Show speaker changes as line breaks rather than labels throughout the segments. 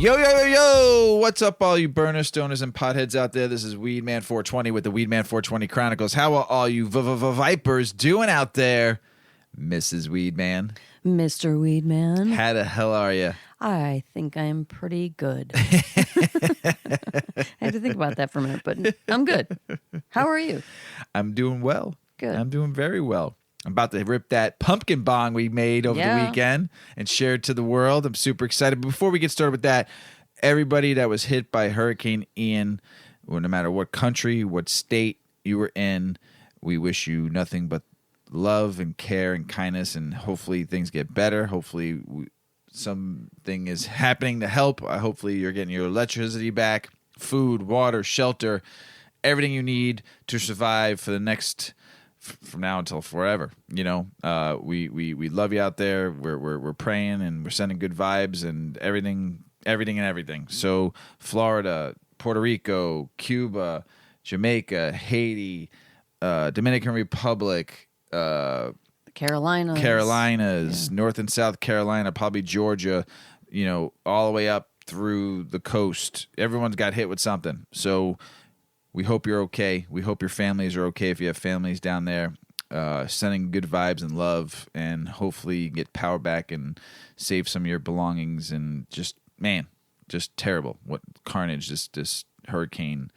Yo, yo, yo, yo! What's up, all you burners, stoners, and potheads out there? This is Weedman 420 with the Weedman 420 Chronicles. How are all you vipers doing out there, Mrs. Weedman?
Mr. Weedman.
How the hell are you?
I think I'm pretty good. I had to think about that for a minute, but I'm good. How are you?
I'm doing well.
Good.
I'm doing very well. I'm about to rip that pumpkin bong we made over the weekend and share it to the world. I'm super excited. But before we get started with that, everybody that was hit by Hurricane Ian, no matter what country, what state you were in, we wish you nothing but love and care and kindness, and hopefully things get better. Hopefully something is happening to help. Hopefully you're getting your electricity back, food, water, shelter, everything you need to survive for the next from now until forever. You know, we love you out there. We're praying and we're sending good vibes and everything. So Florida, Puerto Rico, Cuba, Jamaica, Haiti, Dominican Republic, Carolinas, North and South Carolina, probably Georgia, you know, all the way up through the coast. Everyone's got hit with something. So we hope you're okay. We hope your families are okay if you have families down there. Sending good vibes and love, and hopefully you get power back and save some of your belongings. And just terrible what carnage this hurricane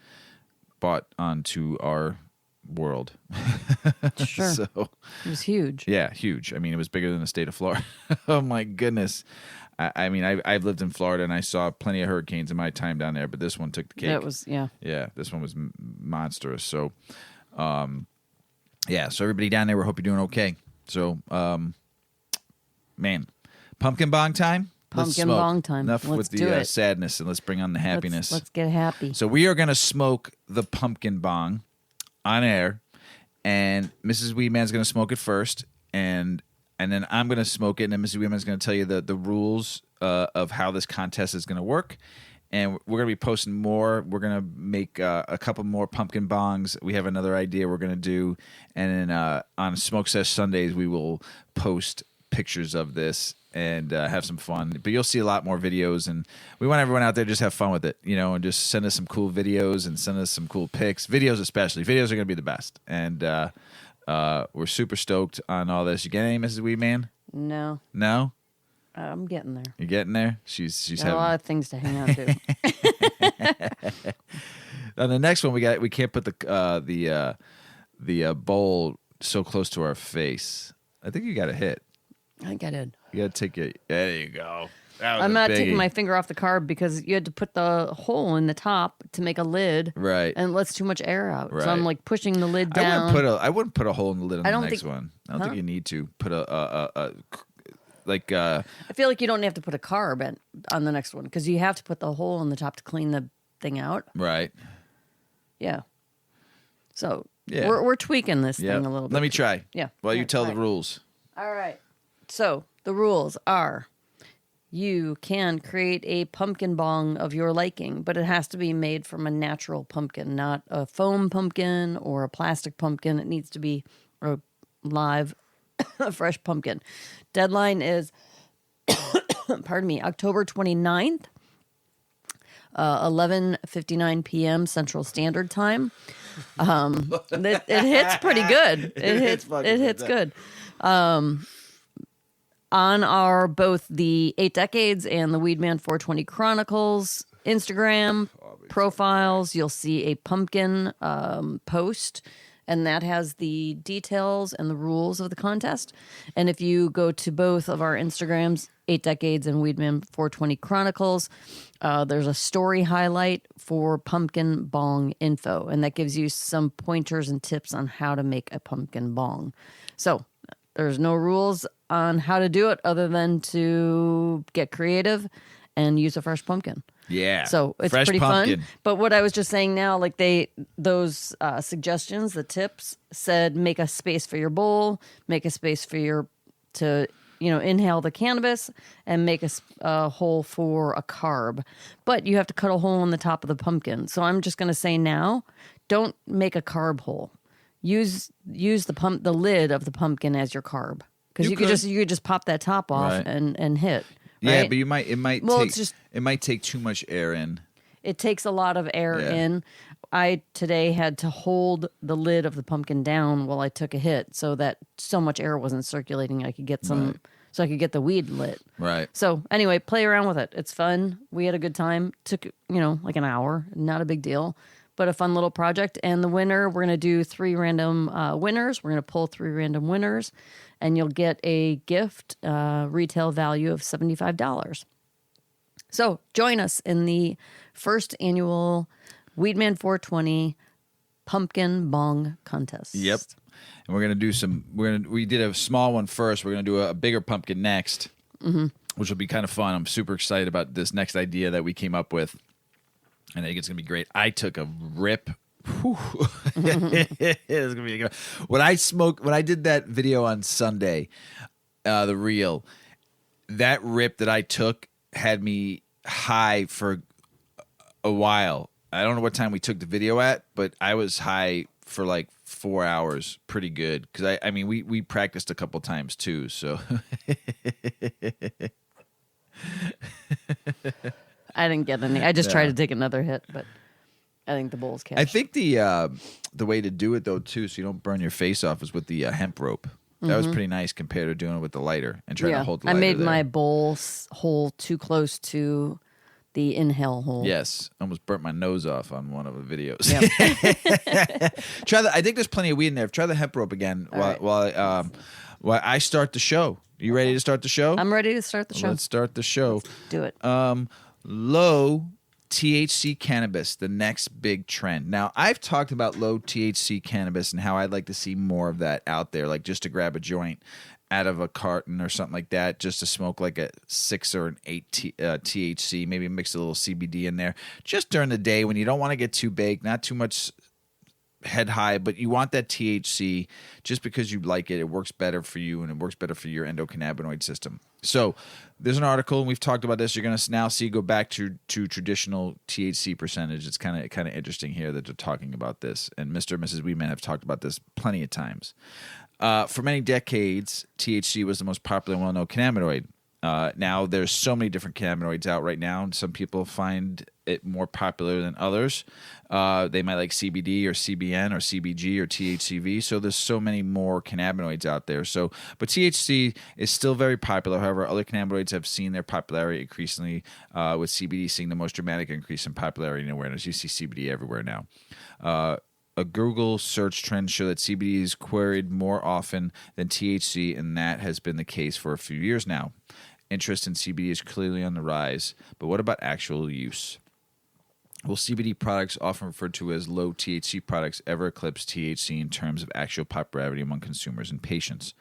brought onto our world.
Sure.
So,
it was huge.
Yeah, huge. I mean, it was bigger than the state of Florida. Oh, my goodness. I mean, I've lived in Florida, and I saw plenty of hurricanes in my time down there, but this one took the cake. Yeah, this one was monstrous. So, so everybody down there, we hope you're doing okay. So, pumpkin bong time?
Pumpkin bong time.
Enough with the sadness, and let's bring on the happiness.
Let's get happy.
So we are going to smoke the pumpkin bong on air, and Mrs. Weedman's going to smoke it first, and then I'm going to smoke it, and then Mrs. Weedman's going to tell you the rules of how this contest is going to work. And we're going to be posting more. We're going to make a couple more pumpkin bongs. We have another idea we're going to do. And then on Smoke Sesh Sundays, we will post pictures of this and have some fun. But you'll see a lot more videos. And we want everyone out there to just have fun with it, you know, and just send us some cool videos and send us some cool pics. Videos especially. Videos are going to be the best. And we're super stoked on all this. You get any, Mrs. Weedman?
No.
No?
I'm getting there.
You're getting there? She's
having a lot of things to hang on to.
On the next one, we can't put the bowl so close to our face. I think you got a hit.
I think I did.
You got to take it. There you go.
I'm not taking my finger off the carb because you had to put the hole in the top to make a lid.
Right.
And it lets too much air out.
Right.
So I'm like pushing the lid down.
I wouldn't put a hole in the lid on the next one. I don't think you need to put I
feel like you don't have to put a carb on the next one because you have to put the hole in the top to clean the thing out.
Right.
Yeah. So we're tweaking this thing a little bit.
Let me try.
Yeah.
While you tell the rules.
All right. So the rules are you can create a pumpkin bong of your liking, but it has to be made from a natural pumpkin, not a foam pumpkin or a plastic pumpkin. It needs to be a live, fresh pumpkin. Deadline is, October 29th, 11:59 p.m. Central Standard Time. It hits pretty good. It hits good. On our both the 8 Decades and the Weedman 420 Chronicles Instagram profiles, you'll see a pumpkin post, and that has the details and the rules of the contest. And if you go to both of our Instagrams, 8 Decades and Weedman 420 Chronicles, there's a story highlight for pumpkin bong info, and that gives you some pointers and tips on how to make a pumpkin bong. So there's no rules on how to do it other than to get creative and use a fresh pumpkin.
Yeah.
So it's
fresh
pretty
pumpkin.
fun. But what I was just saying now, like those suggestions, the tips said, make a space for your bowl, make a space for to inhale the cannabis, and make a hole for a carb. But you have to cut a hole in the top of the pumpkin. So I'm just going to say now, don't make a carb hole. Use the lid of the pumpkin as your carb, because you could just pop that top off and hit.
Yeah,
right?
but it might take too much air in.
It takes a lot of air in. I today had to hold the lid of the pumpkin down while I took a hit so that so much air wasn't circulating. I could get some, so I could get the weed lit.
Right.
So anyway, play around with it. It's fun. We had a good time. Took, like an hour. Not a big deal, but a fun little project. And the winner, we're going to do 3 random winners. We're going to pull 3 random winners, and you'll get a gift retail value of $75. So join us in the first annual Weedman 420 Pumpkin Bong Contest.
Yep. And we're gonna do we did a small one first. We're gonna do a bigger pumpkin next, which will be kind of fun. I'm super excited about this next idea that we came up with, and I think it's gonna be great. I took a rip. It's gonna be good. When I did that video on Sunday, the reel, that rip that I took had me high for a while. I don't know what time we took the video at, but I was high for like 4 hours, pretty good. Because I mean, we practiced a couple times too. So
I didn't get any. I just tried to take another hit, but I think the bowl's cashed.
I think the way to do it though too, so you don't burn your face off, is with the hemp rope. That was pretty nice compared to doing it with the lighter and trying to hold the lighter.
I made
there.
my bowl hole too close to the inhale hole.
Yes, almost burnt my nose off on one of the videos.
Yep.
I think there's plenty of weed in there. Try the hemp rope again while I start the show. You ready to start the show?
I'm ready to start the show.
Let's start the show.
Let's do it.
Low THC cannabis, the next big trend. Now, I've talked about low THC cannabis and how I'd like to see more of that out there, like just to grab a joint out of a carton or something like that, just to smoke like a 6 or an 8 THC, maybe mix a little CBD in there, just during the day when you don't want to get too baked, not too much head high, but you want that THC just because you like it. It works better for you and it works better for your endocannabinoid system. So there's an article, and we've talked about this. You're going to now see go back to traditional THC percentage. It's kind of interesting here that they're talking about this, and Mr and Mrs Weedman have talked about this plenty of times. For many decades, THC was the most popular and well-known cannabinoid. Now, there's so many different cannabinoids out right now, and some people find it more popular than others. They might like CBD or CBN or CBG or THCV, so there's so many more cannabinoids out there. But THC is still very popular. However, other cannabinoids have seen their popularity increasingly, with CBD seeing the most dramatic increase in popularity and awareness. You see CBD everywhere now. A Google search trend show that CBD is queried more often than THC, and that has been the case for a few years now. Interest in CBD is clearly on the rise, but what about actual use? Will CBD products, often referred to as low THC products, ever eclipse THC in terms of actual popularity among consumers and patients?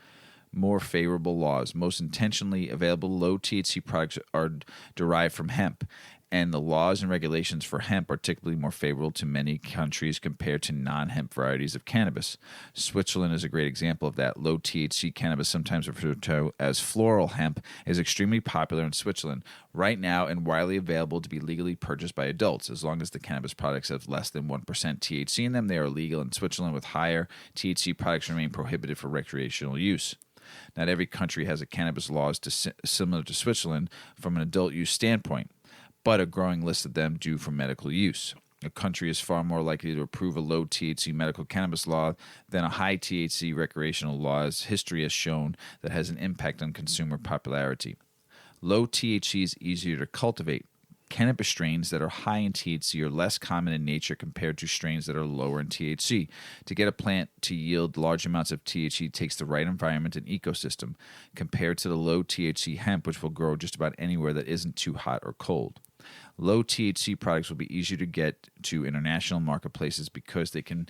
More favorable laws. Most intentionally available low THC products are derived from hemp, and the laws and regulations for hemp are typically more favorable to many countries compared to non-hemp varieties of cannabis. Switzerland is a great example of that. Low THC cannabis, sometimes referred to as floral hemp, is extremely popular in Switzerland right now and widely available to be legally purchased by adults. As long as the cannabis products have less than 1% THC in them, they are legal in Switzerland. With higher THC products remain prohibited for recreational use. Not every country has a cannabis laws similar to Switzerland from an adult use standpoint, but a growing list of them do for medical use. A country is far more likely to approve a low THC medical cannabis law than a high THC recreational law, as history has shown that has an impact on consumer popularity. Low THC is easier to cultivate. Cannabis strains that are high in THC are less common in nature compared to strains that are lower in THC. To get a plant to yield large amounts of THC takes the right environment and ecosystem, compared to the low THC hemp, which will grow just about anywhere that isn't too hot or cold. Low THC products will be easier to get to international marketplaces because they can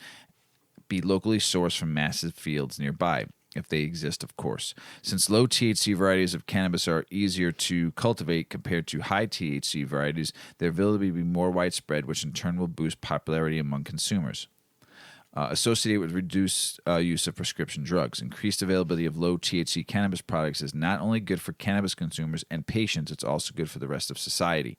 be locally sourced from massive fields nearby, if they exist, of course. Since low THC varieties of cannabis are easier to cultivate compared to high THC varieties, their ability to be more widespread, which in turn will boost popularity among consumers. Associated with reduced use of prescription drugs. Increased availability of low THC cannabis products is not only good for cannabis consumers and patients, it's also good for the rest of society.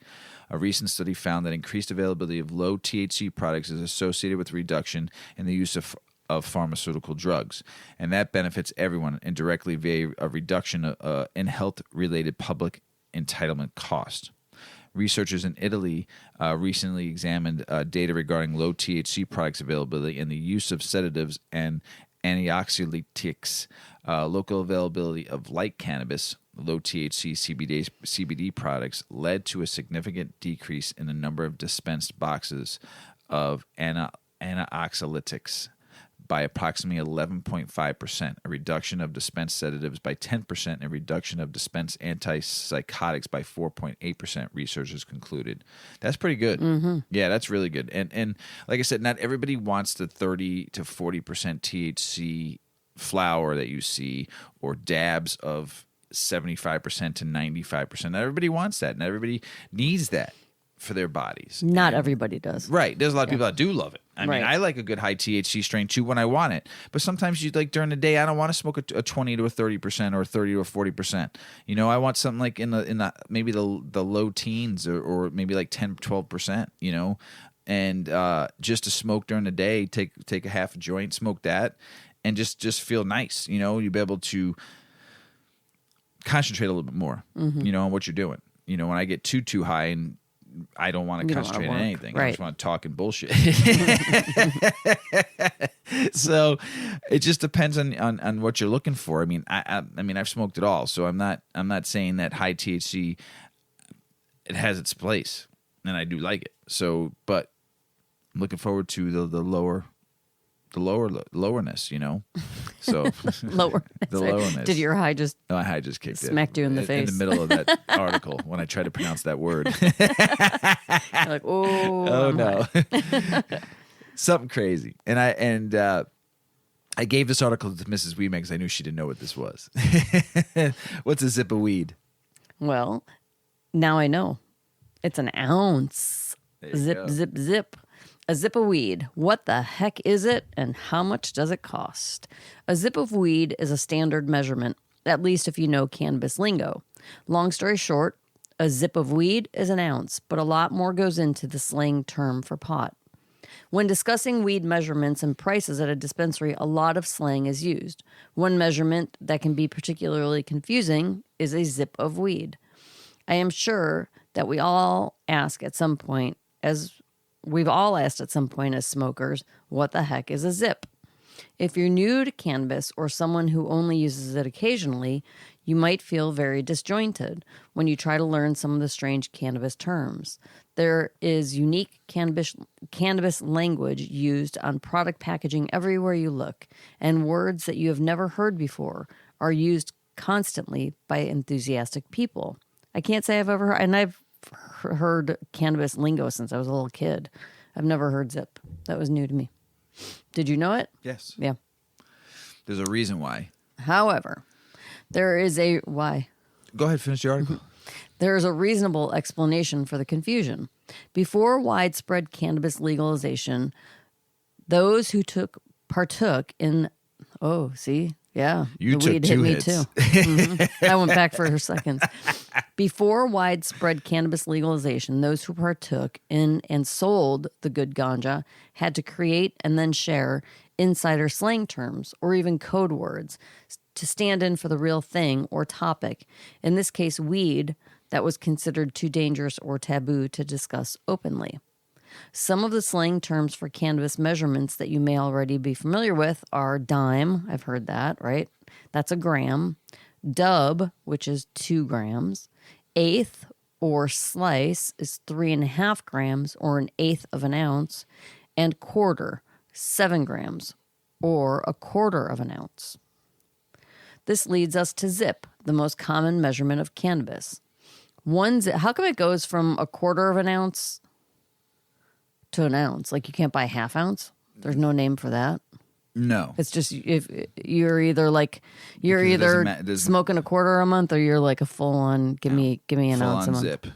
A recent study found that increased availability of low THC products is associated with reduction in the use of pharmaceutical drugs, and that benefits everyone indirectly via a reduction in health-related public entitlement cost. Researchers in Italy recently examined data regarding low THC products availability and the use of sedatives and antioxylytics, local availability of light cannabis, low THC CBD products led to a significant decrease in the number of dispensed boxes of antioxylytics by approximately 11.5%, a reduction of dispensed sedatives by 10%, and a reduction of dispensed antipsychotics by 4.8%, researchers concluded. That's pretty good. Mm-hmm. Yeah, that's really good. And like I said, not everybody wants the 30 to 40% THC flower that you see, or dabs of 75% to 95%. Not everybody wants that. Not everybody needs that for their bodies.
Not everybody does.
Right. There's a lot of people that do love it. I mean,
Right.
I like a good high THC strain too when I want it. But sometimes you like during the day, I don't want to smoke a 20 to a 30% or 30 to a 40%. You know, I want something like in the maybe the low teens or maybe like 10, 12%, you know, and just to smoke during the day, take a half a joint, smoke that, and just feel nice. You know, you'll be able to concentrate a little bit more, you know, on what you're doing. You know, when I get too high and I don't want to concentrate on anything.
Right.
I just want to talk and bullshit. So it just depends on what you're looking for. I mean, I mean, I've smoked it all, so I'm not saying that high THC, it has its place, and I do like it. So, but I'm looking forward to the lowerness, you know. So
Lower.
the lowerness.
Did your high just
No, my high just kicked
smacked you in the face
in the middle of that article when I tried to pronounce that word.
you're like, oh
No, something crazy. And I gave this article to Mrs. Weedman because I knew she didn't know what this was. What's a zip of weed?
Well, now I know. It's an ounce. Zip,
go.
zip, zip. A zip of weed. What the heck is it, and how much does it cost? A zip of weed is a standard measurement, at least if you know cannabis lingo. Long story short, a zip of weed is an ounce, but a lot more goes into the slang term for pot. When discussing weed measurements and prices at a dispensary, a lot of slang is used. One measurement that can be particularly confusing is a zip of weed. I am sure that we've all asked at some point as smokers, what the heck is a zip? If you're new to cannabis or someone who only uses it occasionally, you might feel very disjointed when you try to learn some of the strange cannabis terms. There is unique cannabis language used on product packaging everywhere you look, and words that you have never heard before are used constantly by enthusiastic people. I can't say I've ever heard, and I've heard cannabis lingo since I was a little kid. I've never heard zip. That was new to me. Did you know it?
Yes.
Yeah.
There's a reason why.
However, there is a why.
Go ahead, finish your article.
There is a reasonable explanation for the confusion. Before widespread cannabis legalization, those who partook in the
You took
weed hit
two
me
hits.
too. Mm-hmm. I went back for a second. Before widespread cannabis legalization, those who partook in and sold the good ganja had to create and then share insider slang terms or even code words to stand in for the real thing or topic. In this case, weed that was considered too dangerous or taboo to discuss openly. Some of the slang terms for cannabis measurements that you may already be familiar with are dime. I've heard that, right? That's a gram. Dub, which is 2 grams. Eighth or slice is 3.5 grams or an eighth of an ounce. And quarter, 7 grams or a quarter of an ounce. This leads us to zip, the most common measurement of cannabis. How come it goes from a quarter of an ounce to an ounce? Like you can't buy half ounce? There's no name for that.
No.
It's just if you're either
doesn't
smoking a quarter a month or you're like a full on give me an
full
ounce a
on
month
zip.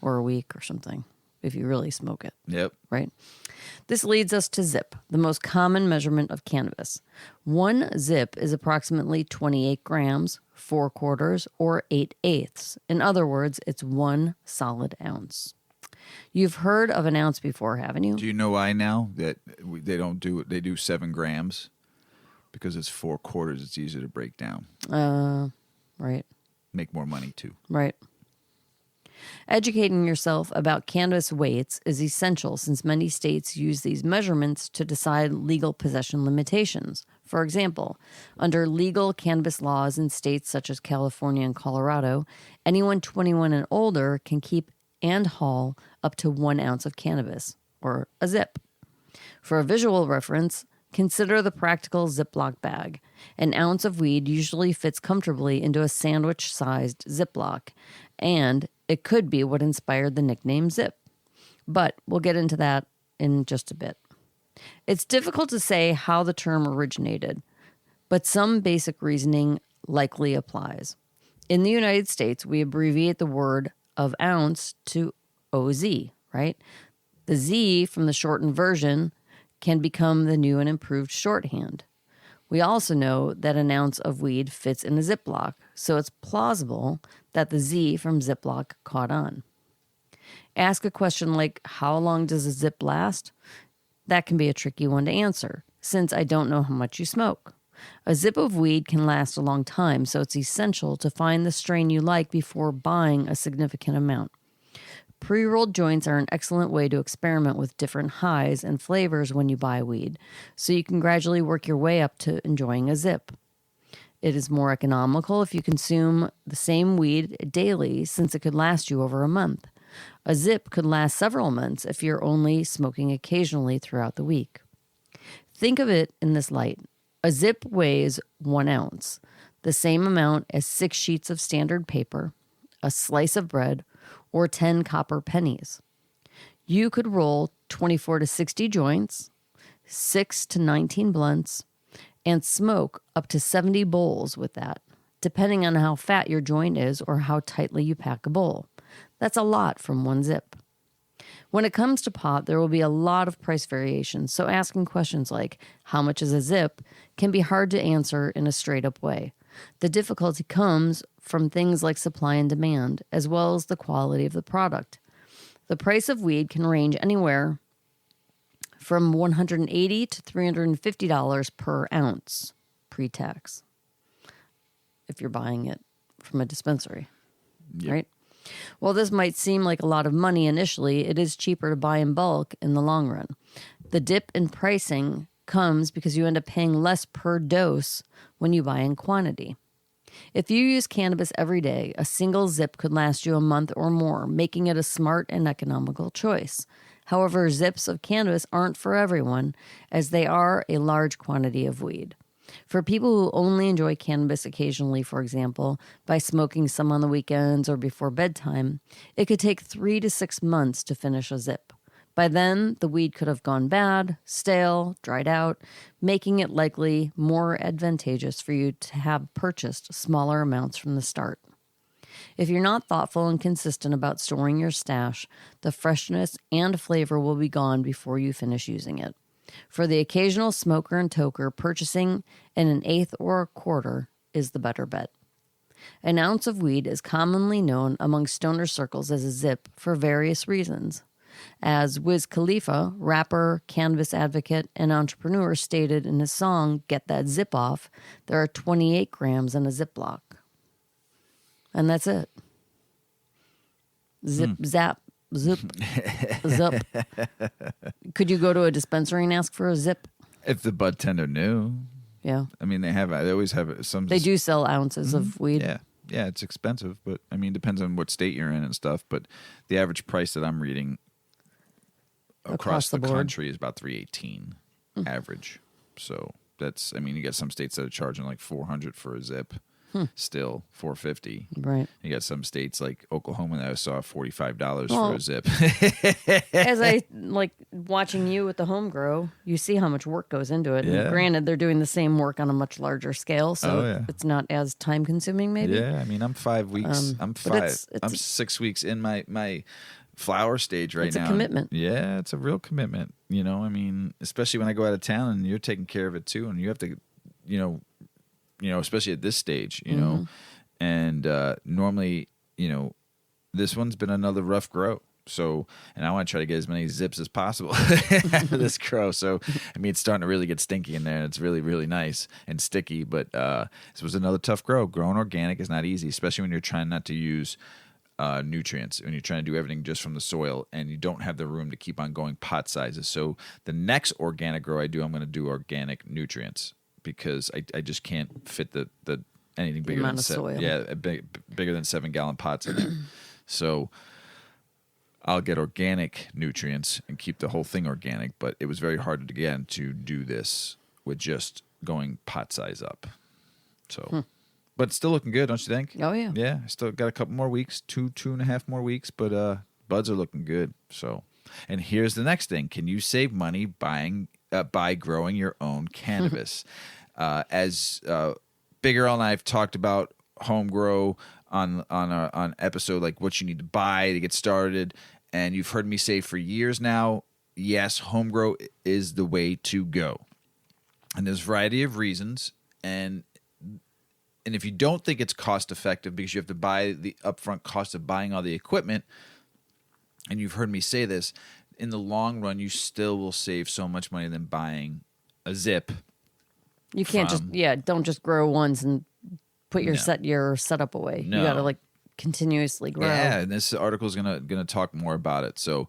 or a week or something if you really smoke it.
Yep.
Right? This leads us to zip, the most common measurement of cannabis. 1 zip is approximately 28 grams, 4 quarters, or 8/8. In other words, it's 1 solid ounce. You've heard of an ounce before, haven't you?
Do you know why now that they don't do it? They do 7 grams because it's 4 quarters. It's easier to break down.
Right.
Make more money too.
Right. Educating yourself about cannabis weights is essential since many states use these measurements to decide legal possession limitations. For example, under legal cannabis laws in states such as California and Colorado, anyone 21 and older can keep and haul up to 1 ounce of cannabis, or a zip. For a visual reference, consider the practical Ziploc bag. An ounce of weed usually fits comfortably into a sandwich-sized Ziploc, and it could be what inspired the nickname Zip. But we'll get into that in just a bit. It's difficult to say how the term originated, but some basic reasoning likely applies. In the United States, we abbreviate the word of ounce to OZ, right? The Z from the shortened version can become the new and improved shorthand. We also know that an ounce of weed fits in a Ziploc, so it's plausible that the Z from Ziploc caught on. Ask a question like, how long does a zip last? That can be a tricky one to answer, since I don't know how much you smoke. A zip of weed can last a long time, so it's essential to find the strain you like before buying a significant amount. Pre-rolled joints are an excellent way to experiment with different highs and flavors when you buy weed, so you can gradually work your way up to enjoying a zip. It is more economical if you consume the same weed daily, since it could last you over a month. A zip could last several months if you're only smoking occasionally throughout the week. Think of it in this light. A zip weighs 1 ounce, the same amount as 6 sheets of standard paper, a slice of bread, or 10 copper pennies. You could roll 24 to 60 joints, 6 to 19 blunts, and smoke up to 70 bowls with that, depending on how fat your joint is or how tightly you pack a bowl. That's a lot from one zip. When it comes to pot, there will be a lot of price variations, so asking questions like, how much is a zip, can be hard to answer in a straight-up way. The difficulty comes from things like supply and demand, as well as the quality of the product. The price of weed can range anywhere from $180 to $350 per ounce, pre-tax, if you're buying it from a dispensary, right? While this might seem like a lot of money initially, it is cheaper to buy in bulk in the long run. The dip in pricing comes because you end up paying less per dose when you buy in quantity. If you use cannabis every day, a single zip could last you a month or more, making it a smart and economical choice. However, zips of cannabis aren't for everyone, as they are a large quantity of weed. For people who only enjoy cannabis occasionally, for example, by smoking some on the weekends or before bedtime, it could take 3 to 6 months to finish a zip. By then, the weed could have gone bad, stale, dried out, making it likely more advantageous for you to have purchased smaller amounts from the start. If you're not thoughtful and consistent about storing your stash, the freshness and flavor will be gone before you finish using it. For the occasional smoker and toker, purchasing in an eighth or a quarter is the better bet. An ounce of weed is commonly known among stoner circles as a zip for various reasons. As Wiz Khalifa, rapper, cannabis advocate, and entrepreneur, stated in his song, Get That Zip Off, there are 28 grams in a Ziploc. And that's it. Zip, zap, zip, zip. Could you go to a dispensary and ask for a zip?
If the bud tender knew.
Yeah.
I mean, they always have some.
They do sell ounces of weed.
Yeah. Yeah, it's expensive, but I mean, it depends on what state you're in and stuff. But the average price that I'm reading across the country is about $3.18 average. So that's, I mean, you got some states that are charging like $400 for a zip. Still $4.50.
Right.
You got some states like Oklahoma that I saw $45 for a zip.
As I like watching you with the home grow, you see how much work goes into it.
Yeah.
And granted, they're doing the same work on a much larger scale, so it's not as time consuming. Maybe.
Yeah, I mean, I'm 5 weeks. I'm 6 weeks in my flower stage right now.
It's a commitment.
Yeah, it's a real commitment. You know, I mean, especially when I go out of town and you're taking care of it too, and you have to, you know, especially at this stage, you know, and normally, you know, this one's been another rough grow. So, and I want to try to get as many zips as possible out of this grow. So, I mean, it's starting to really get stinky in there, and it's really, really nice and sticky. But this was another tough grow. Growing organic is not easy, especially when you're trying not to use nutrients when you're trying to do everything just from the soil, and you don't have the room to keep on going pot sizes. So the next organic grow I do, I'm going to do organic nutrients because I just can't fit the anything bigger than
soil.
bigger than 7-gallon pots in there. So I'll get organic nutrients and keep the whole thing organic. But it was very hard again to do this with just going pot size up. So. But it's still looking good, don't you think?
Oh, yeah.
Yeah, I still got a couple more weeks, two and a half more weeks, but buds are looking good. So, and here's the next thing. Can you save money by growing your own cannabis? As Big Earl and I have talked about home grow on episode, like what you need to buy to get started, and you've heard me say for years now, yes, home grow is the way to go. And there's a variety of reasons, and if you don't think it's cost effective because you have to buy the upfront cost of buying all the equipment, and you've heard me say this, in the long run, you still will save so much money than buying a zip.
You can't don't just grow once and put your setup away.
No.
You got to continuously grow.
Yeah, and this article is gonna talk more about it. So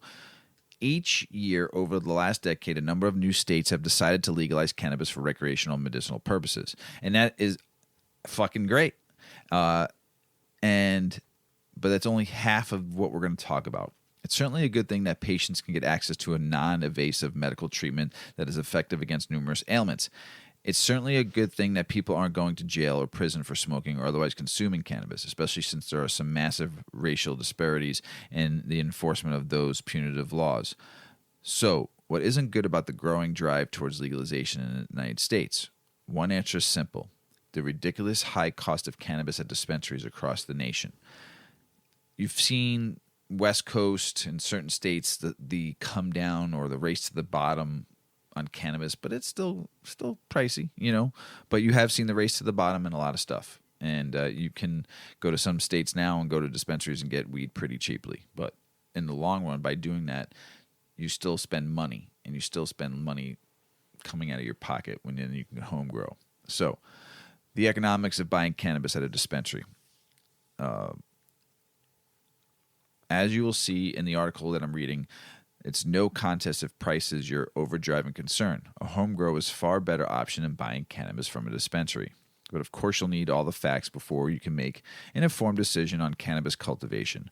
each year over the last decade, a number of new states have decided to legalize cannabis for recreational and medicinal purposes, and that is fucking great. But that's only half of what we're going to talk about. It's certainly a good thing that patients can get access to a non-invasive medical treatment that is effective against numerous ailments. It's certainly a good thing that people aren't going to jail or prison for smoking or otherwise consuming cannabis, especially since there are some massive racial disparities in the enforcement of those punitive laws. So, what isn't good about the growing drive towards legalization in the United States? One answer is simple. The ridiculous high cost of cannabis at dispensaries across the nation. You've seen West Coast and certain states the come down or the race to the bottom on cannabis, but it's still pricey, But you have seen the race to the bottom in a lot of stuff, and you can go to some states now and go to dispensaries and get weed pretty cheaply. But in the long run, by doing that, you still spend money, and you still spend money coming out of your pocket when then you can home grow. So. The economics of buying cannabis at a dispensary. As you will see in the article that I'm reading, it's no contest if price is your overdriving concern. A home grow is far better option than buying cannabis from a dispensary. But of course you'll need all the facts before you can make an informed decision on cannabis cultivation.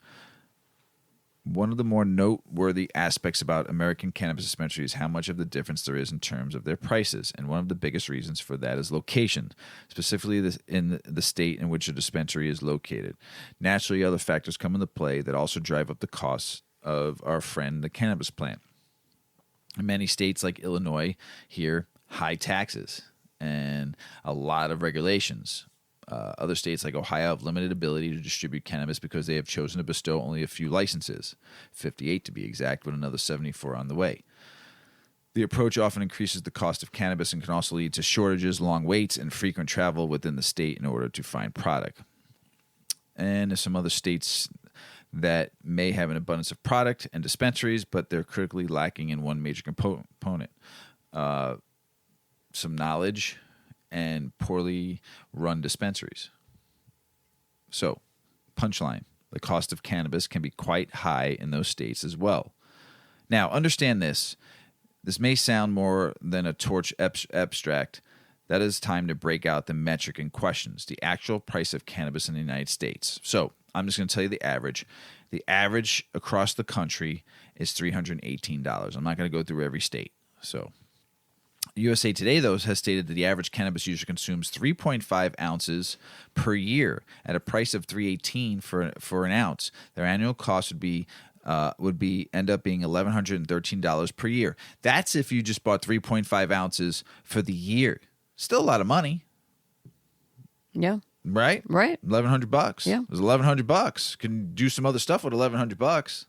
One of the more noteworthy aspects about American cannabis dispensaries is how much of the difference there is in terms of their prices, and one of the biggest reasons for that is location, specifically in the state in which a dispensary is located. Naturally, other factors come into play that also drive up the costs of our friend, the cannabis plant. In many states like Illinois, here, high taxes and a lot of regulations. Other states like Ohio have limited ability to distribute cannabis because they have chosen to bestow only a few licenses, 58 to be exact, with another 74 on the way. The approach often increases the cost of cannabis and can also lead to shortages, long waits, and frequent travel within the state in order to find product. And there's some other states that may have an abundance of product and dispensaries, but they're critically lacking in one major component, some knowledge and poorly run dispensaries. So, punchline, the cost of cannabis can be quite high in those states as well. Now, understand this. This may sound more than a torch abstract. That is time to break out the metric in questions, the actual price of cannabis in the United States. So, I'm just going to tell you the average. The average across the country is $318. I'm not going to go through every state. So, USA Today, though, has stated that the average cannabis user consumes 3.5 ounces per year at a price of $3.18 for an ounce. Their annual cost would end up being $1,113 per year. That's if you just bought 3.5 ounces for the year. Still a lot of money.
Yeah.
Right?
Right.
$1,100.
Yeah.
It was $1,100. Can do some other stuff with $1,100.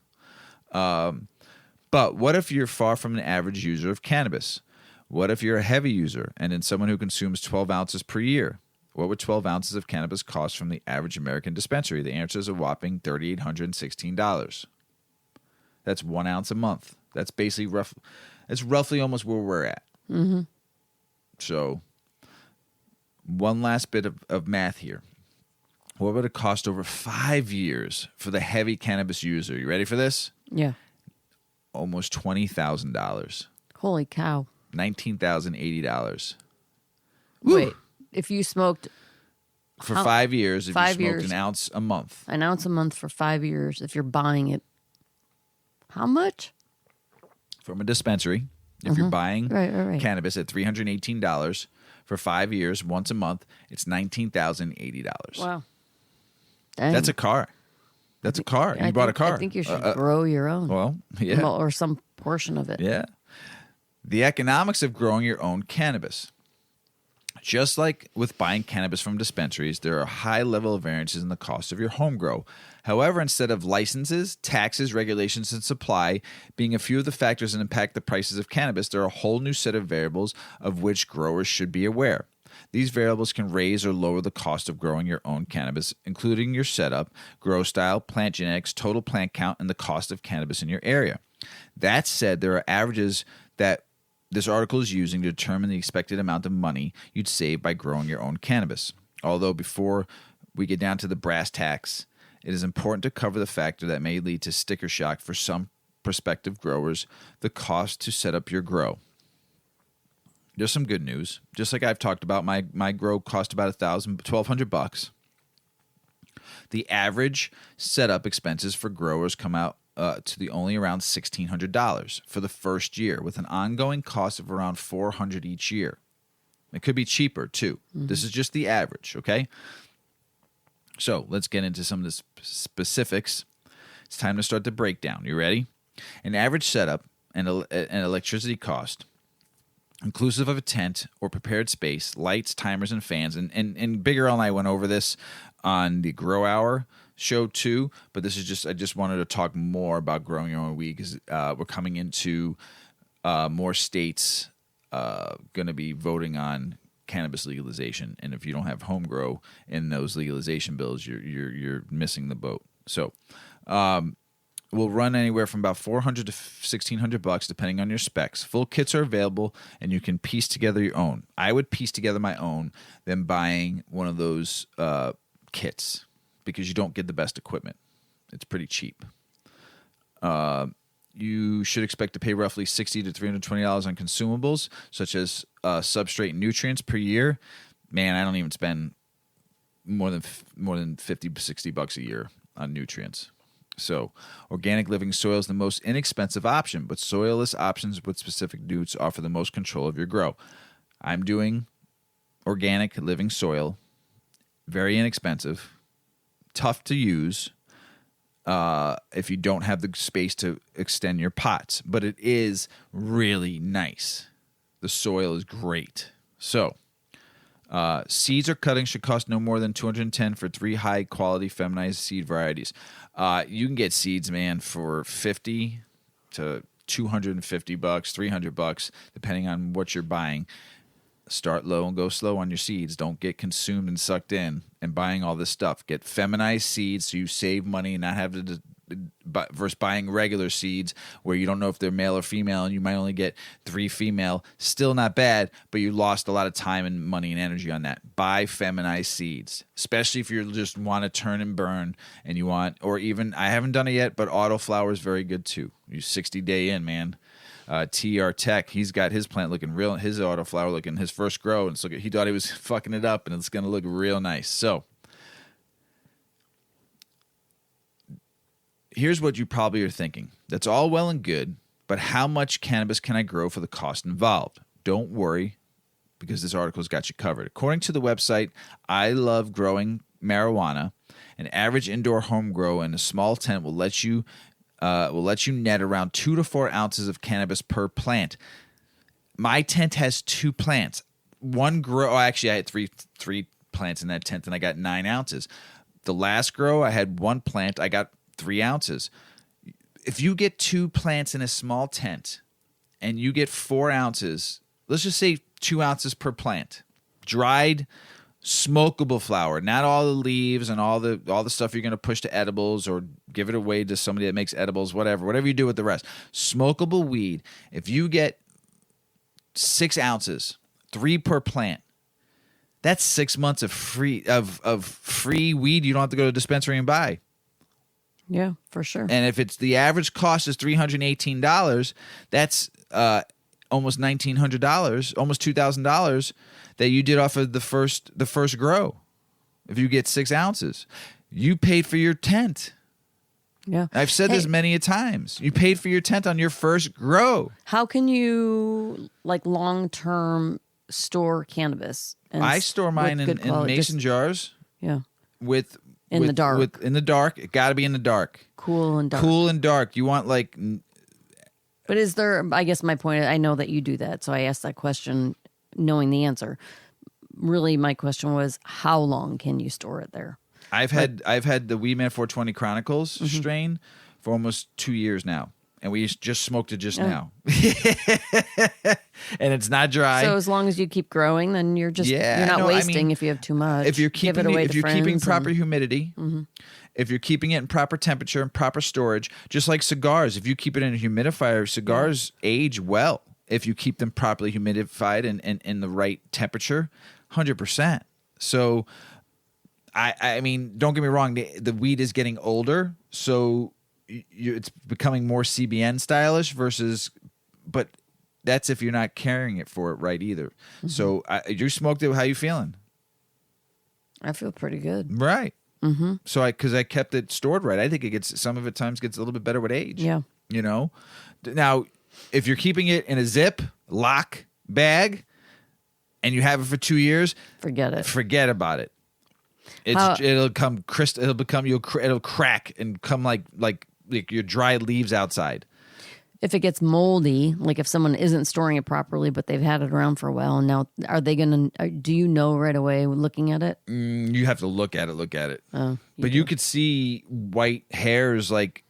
But what if you're far from an average user of cannabis? What if you're a heavy user and then someone who consumes 12 ounces per year? What would 12 ounces of cannabis cost from the average American dispensary? The answer is a whopping $3,816. That's 1 ounce a month. That's basically That's roughly almost where we're at.
Mm-hmm.
So, one last bit of math here. What would it cost over 5 years for the heavy cannabis user? You ready for this?
Yeah.
Almost $20,000.
Holy cow.
$19,080.
Wait, if you smoked
for 5 years, if
5
you smoked
years.
an ounce a month.
An ounce a month for 5 years, if you're buying it, how much?
From a dispensary, if you're buying
Right.
cannabis at $318 for 5 years, once a month, it's $19,080.
Wow. Dang.
That's a car. That's a car. You bought a car.
I think you should grow your own.
Well, yeah.
Well, or some portion of it.
Yeah. The economics of growing your own cannabis. Just like with buying cannabis from dispensaries, there are a high level of variances in the cost of your home grow. However, instead of licenses, taxes, regulations, and supply being a few of the factors that impact the prices of cannabis, there are a whole new set of variables of which growers should be aware. These variables can raise or lower the cost of growing your own cannabis, including your setup, grow style, plant genetics, total plant count, and the cost of cannabis in your area. That said, there are averages that this article is using to determine the expected amount of money you'd save by growing your own cannabis. Although before we get down to the brass tacks, it is important to cover the factor that may lead to sticker shock for some prospective growers, the cost to set up your grow. There's some good news. Just like I've talked about, my grow cost about $1,200. The average setup expenses for growers come out to the only around $1,600 for the first year, with an ongoing cost of around $400 each year. It could be cheaper too. Mm-hmm. This is just the average, okay? So let's get into some of the specifics. It's time to start the breakdown. You ready? An average setup and electricity cost, inclusive of a tent or prepared space, lights, timers, and fans. And Big Earl and I went over this on the Grow Hour show too, but this is just, I just wanted to talk more about growing your own weed because we're coming into more states going to be voting on cannabis legalization, and if you don't have home grow in those legalization bills, you're missing the boat. So will run anywhere from about $400 to $1,600 depending on your specs. Full kits are available, and you can piece together your own. I would piece together my own than buying one of those kits because you don't get the best equipment. It's pretty cheap. You should expect to pay roughly $60 to $320 on consumables, such as substrate and nutrients per year. Man, I don't even spend more than $50 to $60 a year on nutrients. So, organic living soil is the most inexpensive option, but soilless options with specific nutrients offer the most control of your grow. I'm doing organic living soil, very inexpensive, tough to use if you don't have the space to extend your pots, but it is really nice. The soil is great. So, seeds or cuttings should cost no more than $210 for 3 high-quality feminized seed varieties. You can get seeds, man, for $50 to $250, $300, depending on what you're buying. Start low and go slow on your seeds. Don't get consumed and sucked in and buying all this stuff. Get feminized seeds so you save money and not have to versus buying regular seeds where you don't know if they're male or female and you might only get 3 female. Still not bad, but you lost a lot of time and money and energy on that. Buy feminized seeds, especially if you just want to turn and burn and you want, or even, I haven't done it yet, but autoflower is very good too. You 60 day in, man. TR Tech, he's got his plant looking real, his autoflower looking, his first grow, and he thought he was fucking it up, and it's going to look real nice. So, here's what you probably are thinking. That's all well and good, but how much cannabis can I grow for the cost involved? Don't worry, because this article's got you covered. According to the website, I Love Growing Marijuana, an average indoor home grow in a small tent will let you net around 2 to 4 ounces of cannabis per plant. My tent has 2 plants. One grow, actually I had three plants in that tent and I got 9 ounces. The last grow I had 1 plant, I got 3 ounces. If you get 2 plants in a small tent and you get 4 ounces, let's just say 2 ounces per plant, dried smokable flower, not all the leaves and all the stuff you're going to push to edibles or give it away to somebody that makes edibles, whatever you do with the rest. Smokable weed, if you get 6 ounces, 3 per plant, That's 6 months of free weed you don't have to go to a dispensary and buy.
Yeah, for sure.
And if it's the average cost is $318, that's almost $1,900, almost $2,000 that you did off of the first grow. If you get 6 ounces, you paid for your tent.
Yeah,
I've said this many a times. You paid for your tent on your first grow.
How can you long-term store cannabis?
I store mine in mason jars.
Yeah.
In
the dark.
In the dark. It got to be in the dark.
Cool and dark.
Cool and dark. You want
But is there, I guess my point, I know that you do that, so I asked that question knowing the answer. Really, my question was, how long can you store it there?
I've had the Weedman 420 Chronicles strain for almost 2 years now. And we just smoked it just now. And it's not dry.
So as long as you keep growing, then you're not wasting if you have too much.
If you're keeping proper humidity, if you're keeping it in proper temperature and proper storage, just like cigars, if you keep it in a humidifier, cigars age well if you keep them properly humidified and in the right temperature, 100%. So I mean, don't get me wrong, the weed is getting older, so it's becoming more CBN stylish but that's if you're not carrying it for it right either. So you smoked it. How you feeling?
I feel pretty good.
Right. Mm-hmm. So because I kept it stored right. I think it gets some of it times gets a little bit better with age.
Yeah.
You know. Now, if you're keeping it in a zip lock bag, and you have it for 2 years,
forget it.
Forget about it. It'll come it'll crack and come like your dried leaves outside.
If it gets moldy, like if someone isn't storing it properly, but they've had it around for a while, and now do you know right away looking at it?
You have to look at it.
Oh,
but you could see white hairs like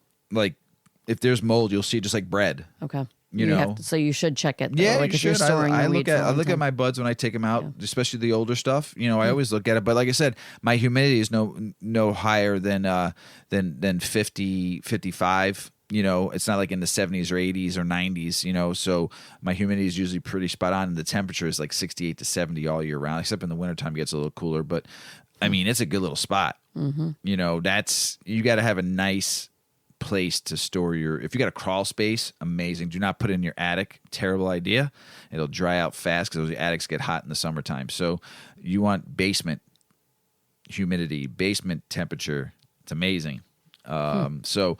if there's mold, you'll see it just like bread.
Okay.
You know,
so you should check it.
Yeah,
like
you should. I look at my buds when I take them out, especially the older stuff. You know, I always look at it. But like I said, my humidity is no higher than 50, 55. You know, it's not like in the 70s or 80s or 90s. You know, so my humidity is usually pretty spot on, and the temperature is like 68 to 70 all year round, except in the wintertime it gets a little cooler. But I mean, it's a good little spot. Mm-hmm. You know, you got to have a nice place to store if you got a crawl space, amazing. Do not put it in your attic. Terrible idea. It'll dry out fast because those attics get hot in the summertime. So you want basement humidity, basement temperature. It's amazing. So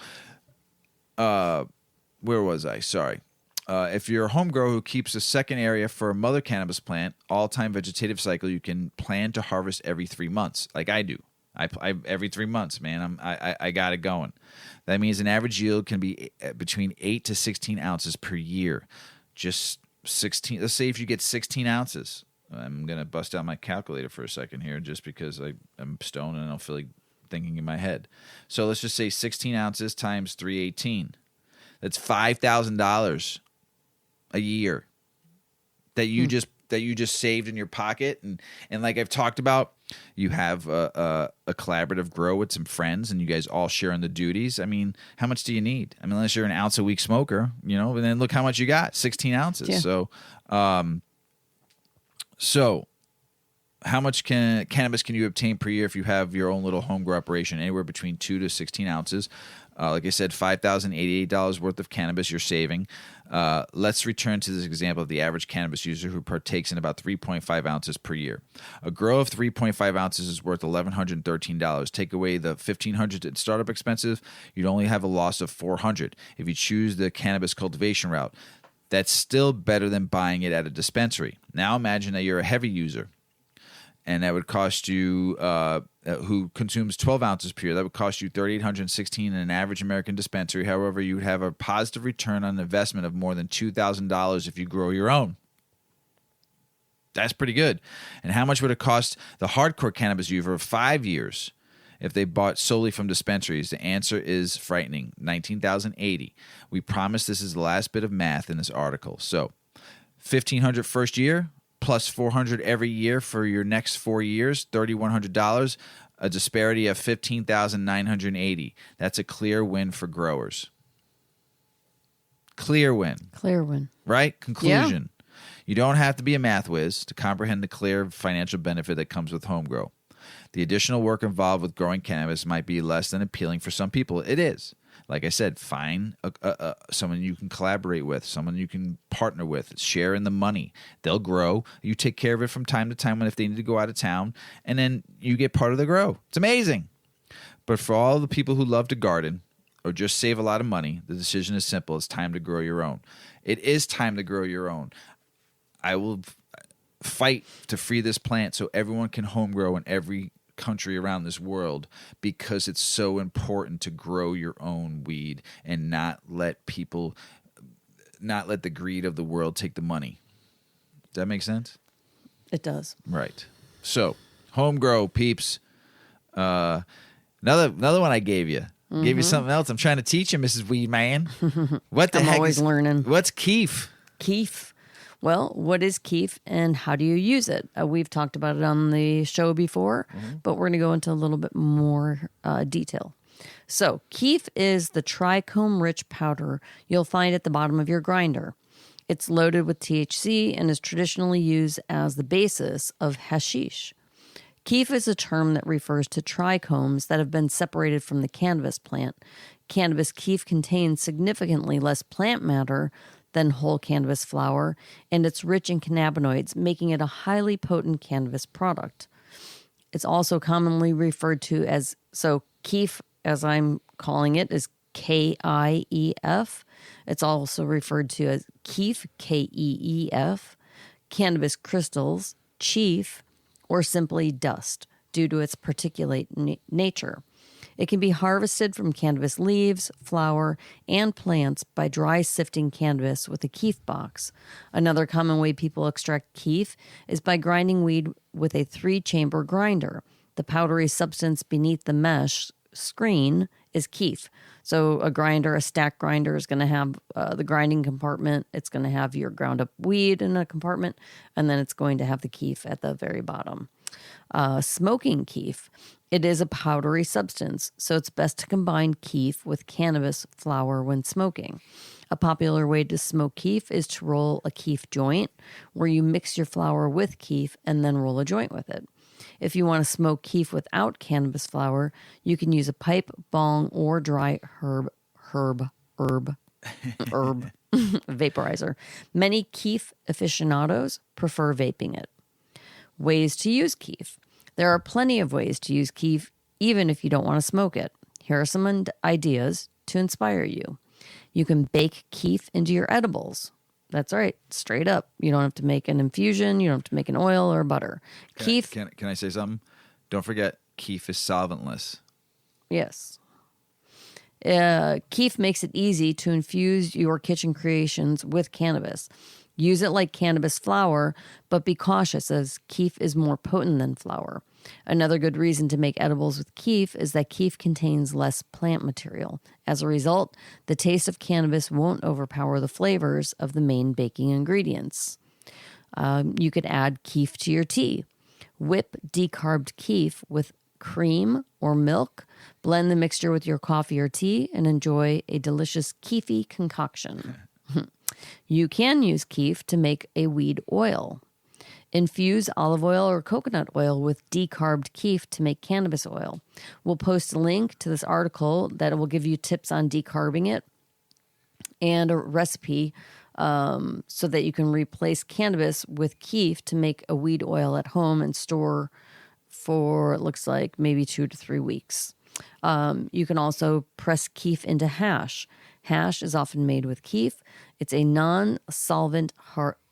where was I? Sorry. If you're a home grower who keeps a second area for a mother cannabis plant, all-time vegetative cycle, you can plan to harvest every 3 months, like I do. I every 3 months, man. I got it going. That means an average yield can be between 8 to 16 ounces per year. Just 16. Let's say if you get 16 ounces. I'm gonna bust out my calculator for a second here, just because I'm stoned and I don't feel like thinking in my head. So let's just say 16 ounces times 318. That's $5,000 a year that you just saved in your pocket, and like I've talked about, you have a collaborative grow with some friends, and you guys all share on the duties. I mean, how much do you need? I mean, unless you're an ounce a week smoker, you know. And then look how much you got, 16 ounces. Yeah. So how much cannabis can you obtain per year if you have your own little home grow operation? Anywhere between 2 to 16 ounces. Like I said, $5,088 worth of cannabis you're saving. Let's return to this example of the average cannabis user who partakes in about 3.5 ounces per year. A grow of 3.5 ounces is worth $1,113. Take away the $1,500 in startup expenses, you'd only have a loss of $400 if you choose the cannabis cultivation route. That's still better than buying it at a dispensary. Now imagine that you're a heavy user, and that would cost you, who consumes 12 ounces per year, that would cost you $3,816 in an average American dispensary. However, you would have a positive return on investment of more than $2,000 if you grow your own. That's pretty good. And how much would it cost the hardcore cannabis user of 5 years if they bought solely from dispensaries? The answer is frightening, $19,080. We promise this is the last bit of math in this article. So $1,500 first year, plus $400 every year for your next 4 years, $3,100, a disparity of $15,980. That's a clear win for growers. Clear win.
Clear win.
Right? Conclusion. You don't have to be a math whiz to comprehend the clear financial benefit that comes with home grow. The additional work involved with growing cannabis might be less than appealing for some people. It is. Like I said, find someone you can collaborate with, someone you can partner with, share in the money. They'll grow. You take care of it from time to time if they need to go out of town, and then you get part of the grow. It's amazing. But for all the people who love to garden or just save a lot of money, the decision is simple. It's time to grow your own. It is time to grow your own. I will fight to free this plant so everyone can home grow in every country around this world, because it's so important to grow your own weed and not let the greed of the world take the money. Does that make sense?
It does.
Right. So, home grow, peeps. Another one I gave you. Gave you something else. I'm trying to teach you, Mrs. Weedman. What the
I'm
heck
always learning.
What's Kief?
Kief. Well, what is Kief and how do you use it? We've talked about it on the show before, but we're going to go into a little bit more detail. So, Kief is the trichome-rich powder you'll find at the bottom of your grinder. It's loaded with THC and is traditionally used as the basis of hashish. Kief is a term that refers to trichomes that have been separated from the cannabis plant. Cannabis kief contains significantly less plant matter than whole cannabis flower, and it's rich in cannabinoids, making it a highly potent cannabis product. It's also commonly referred to as, so Kief, as I'm calling it, is Kief. It's also referred to as Kief, Keef, cannabis crystals, chief, or simply dust, due to its particulate nature. It can be harvested from cannabis leaves, flower, and plants by dry sifting cannabis with a kief box. Another common way people extract kief is by grinding weed with a 3-chamber grinder. The powdery substance beneath the mesh screen is kief. So a stack grinder is going to have the grinding compartment. It's going to have your ground up weed in a compartment, and then it's going to have the kief at the very bottom. Smoking kief. It is a powdery substance, so it's best to combine kief with cannabis flower when smoking. A popular way to smoke kief is to roll a kief joint, where you mix your flower with kief and then roll a joint with it. If you want to smoke kief without cannabis flower, you can use a pipe, bong, or dry herb vaporizer. Many kief aficionados prefer vaping it. Ways to use kief. There are plenty of ways to use kief, even if you don't want to smoke it. Here are some ideas to inspire you. You can bake kief into your edibles. That's right, straight up. You don't have to make an infusion. You don't have to make an oil or butter. Kief.
Can I say something? Don't forget, kief is solventless.
Yes. Kief makes it easy to infuse your kitchen creations with cannabis. Use it like cannabis flower, but be cautious as kief is more potent than flower. Another good reason to make edibles with kief is that kief contains less plant material. As a result, the taste of cannabis won't overpower the flavors of the main baking ingredients. You could add kief to your tea. Whip decarbed kief with cream or milk. Blend the mixture with your coffee or tea and enjoy a delicious kiefy concoction. You can use kief to make a weed oil. Infuse olive oil or coconut oil with decarbed kief to make cannabis oil. We'll post a link to this article that will give you tips on decarbing it and a recipe so that you can replace cannabis with kief to make a weed oil at home and store for, it looks like, maybe 2 to 3 weeks. You can also press kief into hash. Hash is often made with kief. It's a non-solvent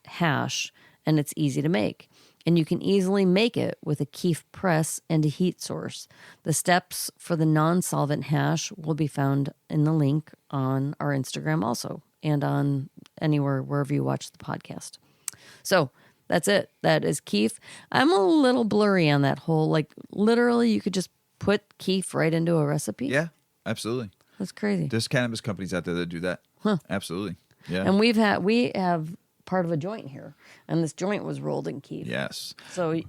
hash, and it's easy to make. And you can easily make it with a kief press and a heat source. The steps for the non-solvent hash will be found in the link on our Instagram also, and on anywhere, wherever you watch the podcast. So that's it. That is kief. I'm a little blurry on that whole, like, literally you could just put kief right into a recipe.
Yeah, absolutely.
That's crazy.
There's cannabis companies out there that do that.
Huh.
Absolutely. Yeah.
And we have part of a joint here, and this joint was rolled in Kief.
Yes.
So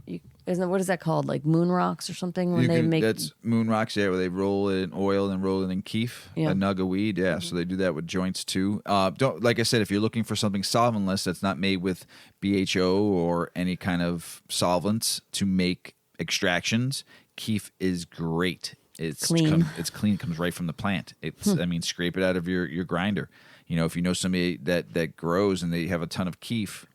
what is that called? Like moon rocks or something?
That's moon rocks, where they roll it in oil and roll it in Kief, a nug of weed. Yeah, so they do that with joints too. Don't, like I said, if you're looking for something solventless that's not made with BHO or any kind of solvents to make extractions, Kief is great. It's clean. It's clean. It comes right from the plant. I mean, scrape it out of your grinder. If you know somebody that grows and they have a ton of Kief,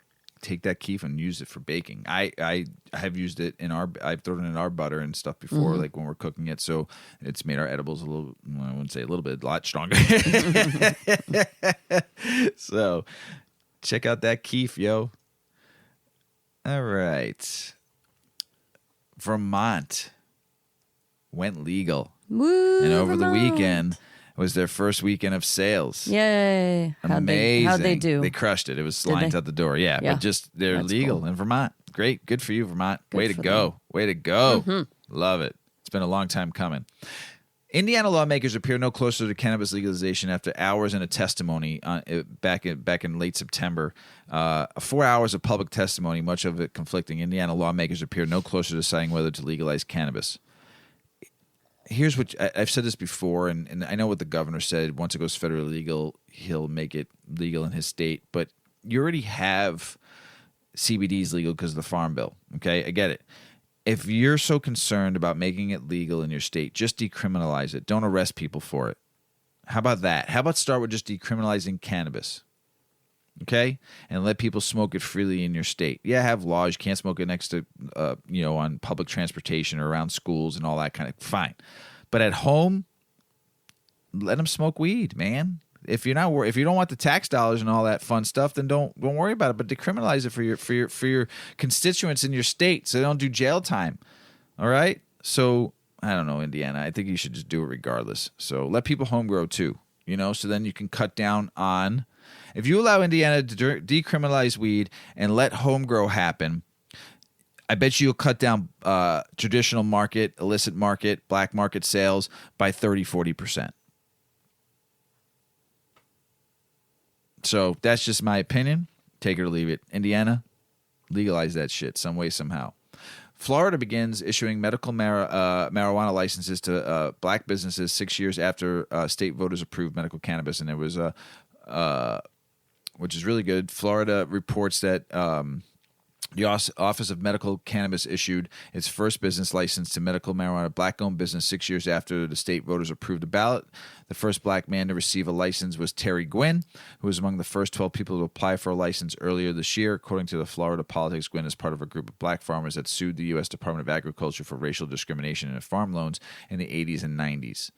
take that Kief and use it for baking. I have used it I've thrown it in our butter and stuff before, like when we're cooking it. So it's made our edibles a lot stronger. So check out that Kief, yo. All right. Vermont went legal.
Woo,
and over
Vermont.
the weekend was their first weekend of sales.
Yay.
Amazing.
How'd they do?
They crushed it. It was lines out the door. Yeah. But they're
That's
legal
cool.
in Vermont. Great. Good for you, Vermont.
Good
Way to
for
go.
them.
Way to go.
Mm-hmm.
Love it. It's been a long time coming. Indiana lawmakers appear no closer to cannabis legalization after hours in a testimony back in late September. 4 hours of public testimony, much of it conflicting. Indiana lawmakers appear no closer to deciding whether to legalize cannabis. Here's what I've said this before, and I know what the governor said. Once it goes federally legal, he'll make it legal in his state. But you already have CBDs legal because of the Farm Bill. Okay, I get it. If you're so concerned about making it legal in your state, just decriminalize it. Don't arrest people for it. How about that? How about start with just decriminalizing cannabis? Okay? And let people smoke it freely in your state. Yeah, have laws. You can't smoke it next to, on public transportation or around schools and all that kind of. Fine. But at home, let them smoke weed, man. If you don't want the tax dollars and all that fun stuff, then don't worry about it. But decriminalize it for your constituents in your state, so they don't do jail time. All right. So I don't know, Indiana. I think you should just do it regardless. So let people home grow too. So then you can cut down on. If you allow Indiana to decriminalize weed and let home grow happen, I bet you'll cut down traditional market, illicit market, black market sales by 30-40%. So that's just my opinion. Take it or leave it. Indiana, legalize that shit some way, somehow. Florida begins issuing medical marijuana licenses to black businesses 6 years after state voters approved medical cannabis, and it was which is really good. Florida reports that the Office of Medical Cannabis issued its first business license to medical marijuana black-owned business 6 years after the state voters approved the ballot. The first black man to receive a license was Terry Gwynn, who was among the first 12 people to apply for a license earlier this year. According to the Florida Politics, Gwynn is part of a group of black farmers that sued the U.S. Department of Agriculture for racial discrimination in farm loans in the 80s and 90s.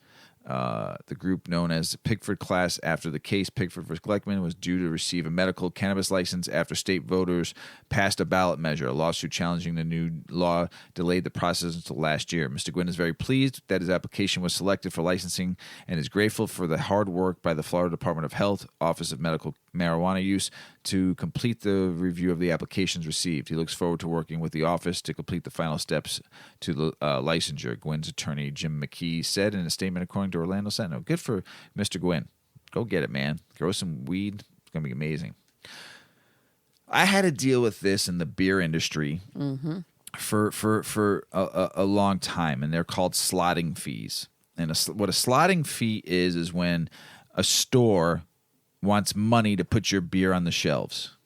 The group known as the Pickford class after the case. Pickford v. Gleckman was due to receive a medical cannabis license after state voters passed a ballot measure. A lawsuit challenging the new law delayed the process until last year. Mr. Gwynn is very pleased that his application was selected for licensing and is grateful for the hard work by the Florida Department of Health Office of Medical Marijuana Use to complete the review of the applications received. He looks forward to working with the office to complete the final steps to the licensure, Gwynn's attorney Jim McKee said in a statement according to Orlando Sentinel. Good for Mr. Gwynn. Go get it, man. Grow some weed. It's going to be amazing. I had to deal with this in the beer industry for a long time, and they're called slotting fees. And what a slotting fee is when a store wants money to put your beer on the shelves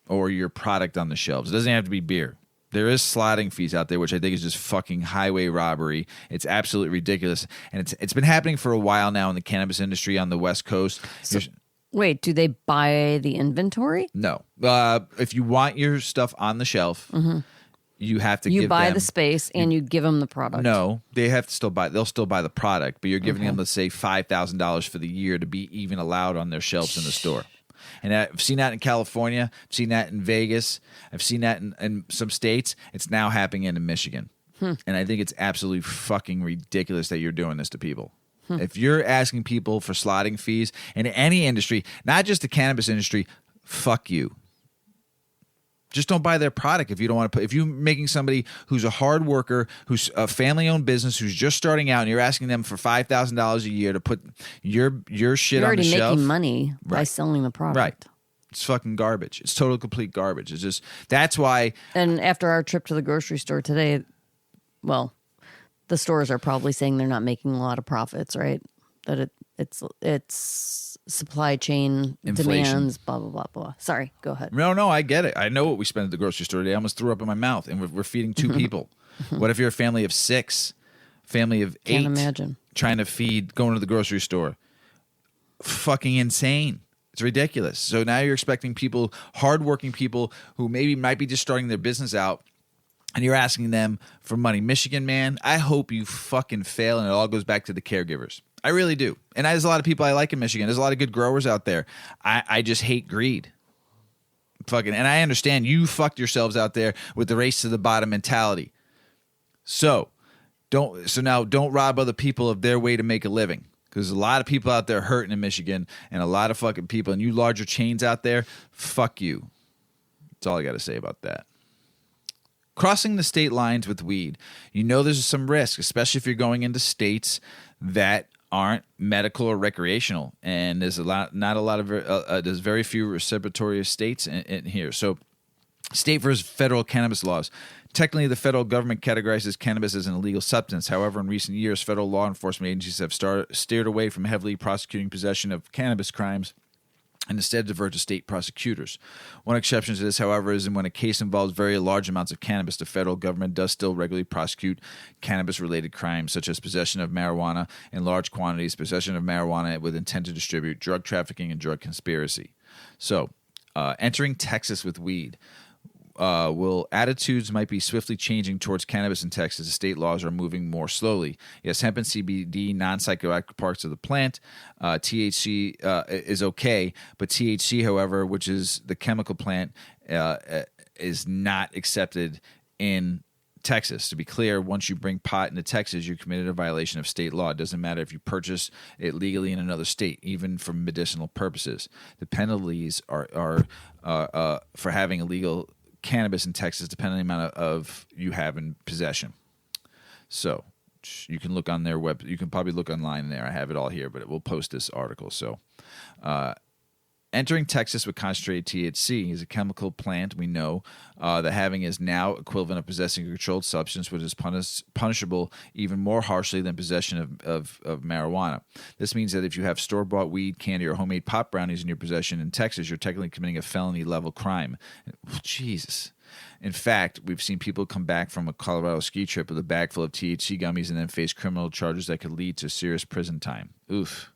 or your product on the shelves. It doesn't have to be beer. There is slotting fees out there, which I think is just fucking highway robbery. It's absolutely ridiculous. And it's been happening for a while now in the cannabis industry on the West Coast.
Wait, do they buy the inventory?
No. If you want your stuff on the shelf, you have to
You buy the space and you give them the product.
No, they have to still buy. They'll still buy the product, but you're giving them, let's say, $5,000 for the year to be even allowed on their shelves in the store. And I've seen that in California. I've seen that in Vegas. I've seen that in some states. It's now happening in Michigan. And I think it's absolutely fucking ridiculous that you're doing this to people. If you're asking people for slotting fees in any industry, not just the cannabis industry, fuck you. Just don't buy their product if you don't want to put. If you're making somebody who's a hard worker, who's a family-owned business, who's just starting out, and you're asking them for $5,000 a year to put your shit on the shelf.
You're already making money by selling the product.
Right. It's fucking garbage. It's total complete garbage. It's just, that's why.
And after our trip to the grocery store today, well, the stores are probably saying they're not making a lot of profits, right? That it's supply chain
Inflation.
demands, blah, blah, blah, blah. Sorry, go ahead.
No, I get it. I know what we spent at the grocery store today. I almost threw up in my mouth, and we're feeding 2 people. What if you're a family of 6, family of 8?
Can't imagine.
Trying to feed, going to the grocery store. Fucking insane. It's ridiculous. So now you're expecting people, hardworking people who maybe might be just starting their business out, and you're asking them for money. Michigan, man, I hope you fucking fail and it all goes back to the caregivers. I really do. And there's a lot of people I like in Michigan. There's a lot of good growers out there. I just hate greed. Fucking, and I understand you fucked yourselves out there with the race to the bottom mentality. So now don't rob other people of their way to make a living. Because a lot of people out there hurting in Michigan, and a lot of fucking people, and you larger chains out there, fuck you. That's all I got to say about that. Crossing the state lines with weed. You know there's some risk, especially if you're going into states that aren't medical or recreational. And there's there's very few reciprocatory states in here. So state versus federal cannabis laws. Technically, the federal government categorizes cannabis as an illegal substance. However, in recent years, federal law enforcement agencies have steered away from heavily prosecuting possession of cannabis crimes and instead divert to state prosecutors. One exception to this, however, is when a case involves very large amounts of cannabis. The federal government does still regularly prosecute cannabis-related crimes, such as possession of marijuana in large quantities, possession of marijuana with intent to distribute, drug trafficking, and drug conspiracy. So, entering Texas with weed. Attitudes might be swiftly changing towards cannabis in Texas. The state laws are moving more slowly. Yes, hemp and CBD, non-psychoactive parts of the plant. THC is okay, but THC, however, which is the chemical plant, is not accepted in Texas. To be clear, once you bring pot into Texas, you committed a violation of state law. It doesn't matter if you purchase it legally in another state, even for medicinal purposes. The penalties are for having illegal cannabis in Texas, depending on the amount of you have in possession. So you can look on their web. You can probably look online there. I have it all here, but we'll post this article. So entering Texas with concentrated THC is a chemical plant we know that having is now equivalent of possessing a controlled substance, which is punishable even more harshly than possession of marijuana. This means that if you have store-bought weed, candy, or homemade pot brownies in your possession in Texas, you're technically committing a felony-level crime. Jesus. In fact, we've seen people come back from a Colorado ski trip with a bag full of THC gummies and then face criminal charges that could lead to serious prison time. Oof.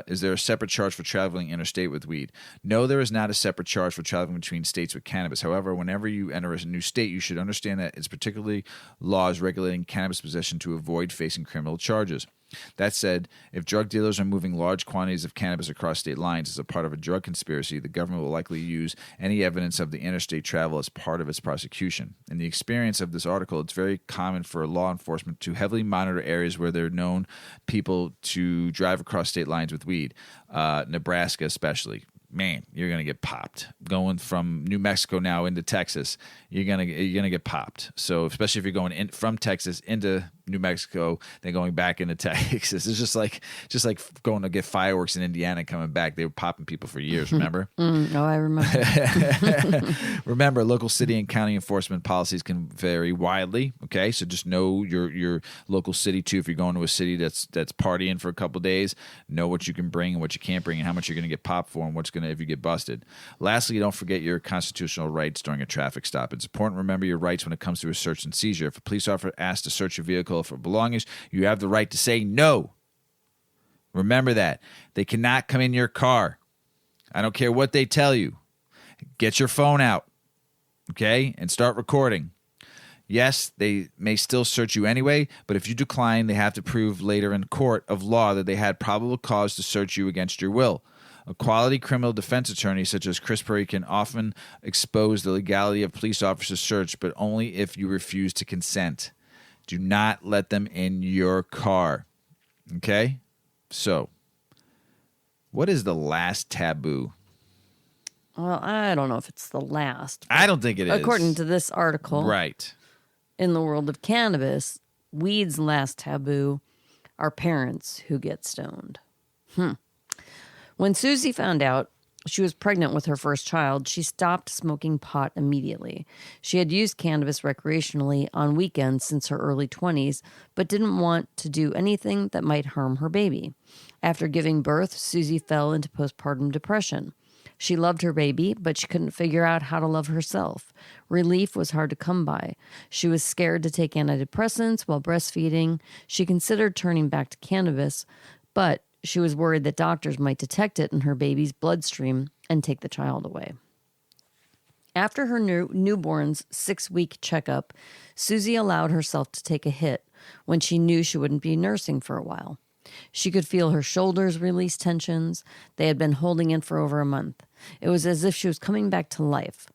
Is there a separate charge for traveling interstate with weed? No, there is not a separate charge for traveling between states with cannabis. However, whenever you enter a new state, you should understand that it's particularly laws regulating cannabis possession to avoid facing criminal charges. That said, if drug dealers are moving large quantities of cannabis across state lines as a part of a drug conspiracy, the government will likely use any evidence of the interstate travel as part of its prosecution. In the experience of this article, it's very common for law enforcement to heavily monitor areas where there are known people to drive across state lines with weed, Nebraska especially. Man, you're gonna get popped. Going from New Mexico now into Texas, you're gonna get popped. So especially if you're going from Texas into New Mexico, then going back into Texas, it's just like going to get fireworks in Indiana and coming back. They were popping people for years. Remember?
I remember.
Remember, local city and county enforcement policies can vary widely. Okay, so just know your local city too. If you're going to a city that's partying for a couple of days, know what you can bring and what you can't bring, and how much you're going to get popped for, and what's going to if you get busted. Lastly, don't forget your constitutional rights during a traffic stop. It's important to remember your rights when it comes to a search and seizure. If a police officer asks to search your vehicle for belongings, you have the right to say no. Remember that. They cannot come in your car. I don't care what they tell you. Get your phone out, okay, and start recording. Yes, they may still search you anyway, but if you decline, they have to prove later in court of law that they had probable cause to search you against your will. A quality criminal defense attorney such as Chris Perry can often expose the legality of police officers' search, but only if you refuse to consent. Do not let them in your car. Okay? So, what is the last taboo?
Well, I don't know if it's the last.
I don't think it is.
According to this article.
Right.
In the world of cannabis, weed's last taboo are parents who get stoned. When Susie found out she was pregnant with her first child, she stopped smoking pot immediately. She had used cannabis recreationally on weekends since her early 20s, but didn't want to do anything that might harm her baby. After giving birth, Susie fell into postpartum depression. She loved her baby, but she couldn't figure out how to love herself. Relief was hard to come by. She was scared to take antidepressants while breastfeeding. She considered turning back to cannabis, but she was worried that doctors might detect it in her baby's bloodstream and take the child away. After her newborn's 6-week checkup, Susie allowed herself to take a hit when she knew she wouldn't be nursing for a while. She could feel her shoulders release tensions they had been holding in for over a month. It was as if she was coming back to life.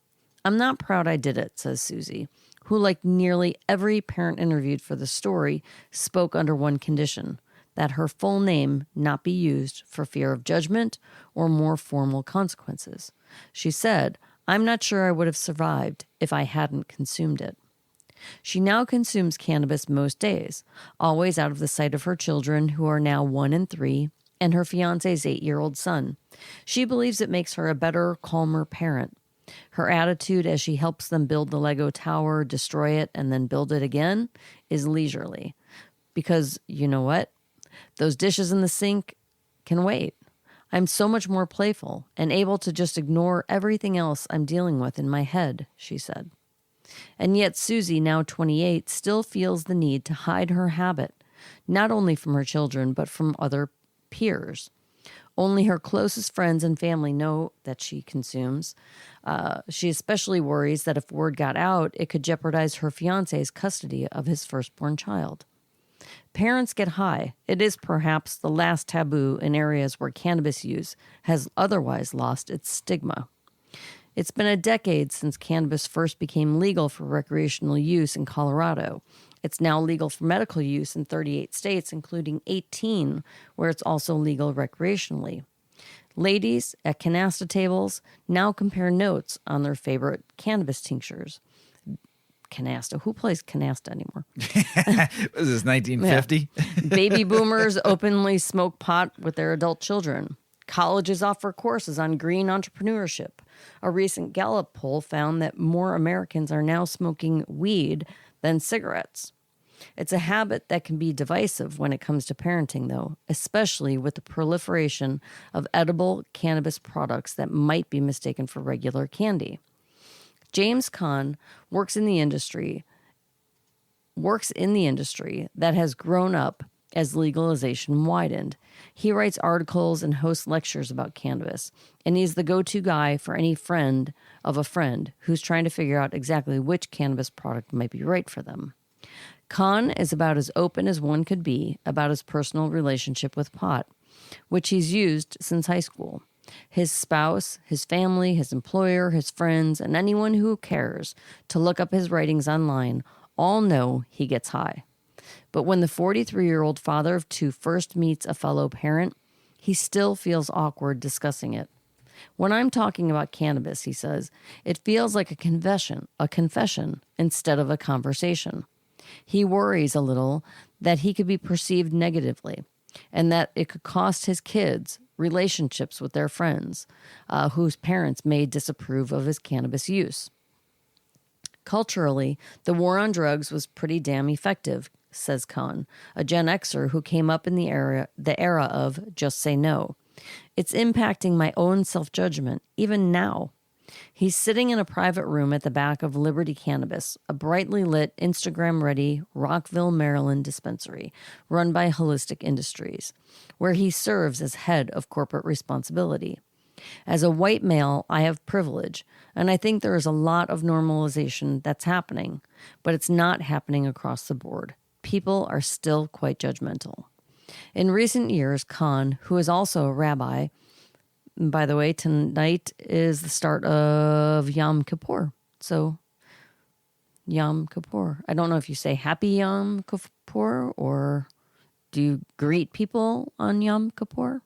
"I'm not proud I did it," says Susie, who, like nearly every parent interviewed for the story, spoke under one condition: that her full name not be used for fear of judgment or more formal consequences. She said, "I'm not sure I would have survived if I hadn't consumed it." She now consumes cannabis most days, always out of the sight of her children, who are now 1 and 3, and her fiancé's 8-year-old son. She believes it makes her a better, calmer parent. Her attitude as she helps them build the Lego tower, destroy it, and then build it again is leisurely. Because, you know what? Those dishes in the sink can wait. I'm so much more playful and able to just ignore everything else I'm dealing with in my head, she said. And yet Susie, now 28, still feels the need to hide her habit, not only from her children, but from other peers. Only her closest friends and family know that she consumes. She especially worries that if word got out, it could jeopardize her fiancé's custody of his firstborn child. Parents get high. It is perhaps the last taboo in areas where cannabis use has otherwise lost its stigma. It's been a decade since cannabis first became legal for recreational use in Colorado. It's now legal for medical use in 38 states, including 18, where it's also legal recreationally. Ladies at canasta tables now compare notes on their favorite cannabis tinctures. Canasta. Who plays canasta anymore?
Was this 1950?
Yeah. Baby boomers openly smoke pot with their adult children. Colleges offer courses on green entrepreneurship. A recent Gallup poll found that more Americans are now smoking weed than cigarettes. It's a habit that can be divisive when it comes to parenting, though, especially with the proliferation of edible cannabis products that might be mistaken for regular candy. James Kahn works in the industry that has grown up as legalization widened. He writes articles and hosts lectures about cannabis, and he's the go-to guy for any friend of a friend who's trying to figure out exactly which cannabis product might be right for them. Kahn is about as open as one could be about his personal relationship with pot, which he's used since high school. His spouse, his family, his employer, his friends, and anyone who cares to look up his writings online all know he gets high. But when the 43-year-old father of 2 first meets a fellow parent, he still feels awkward discussing it. When I'm talking about cannabis, he says, it feels like a confession instead of a conversation. He worries a little that he could be perceived negatively and that it could cost his kids relationships with their friends whose parents may disapprove of his cannabis use. Culturally, the war on drugs was pretty damn effective, says Kahn, a Gen Xer who came up in the era of just say no. It's impacting my own self-judgment, even now. He's sitting in a private room at the back of Liberty Cannabis, a brightly lit, Instagram-ready Rockville, Maryland dispensary run by Holistic Industries, where he serves as head of corporate responsibility. As a white male, I have privilege, and I think there is a lot of normalization that's happening, but it's not happening across the board. People are still quite judgmental. In recent years, Kahn, who is also a rabbi, by the way, tonight is the start of Yom Kippur. So, Yom Kippur. I don't know if you say Happy Yom Kippur or do you greet people on Yom Kippur?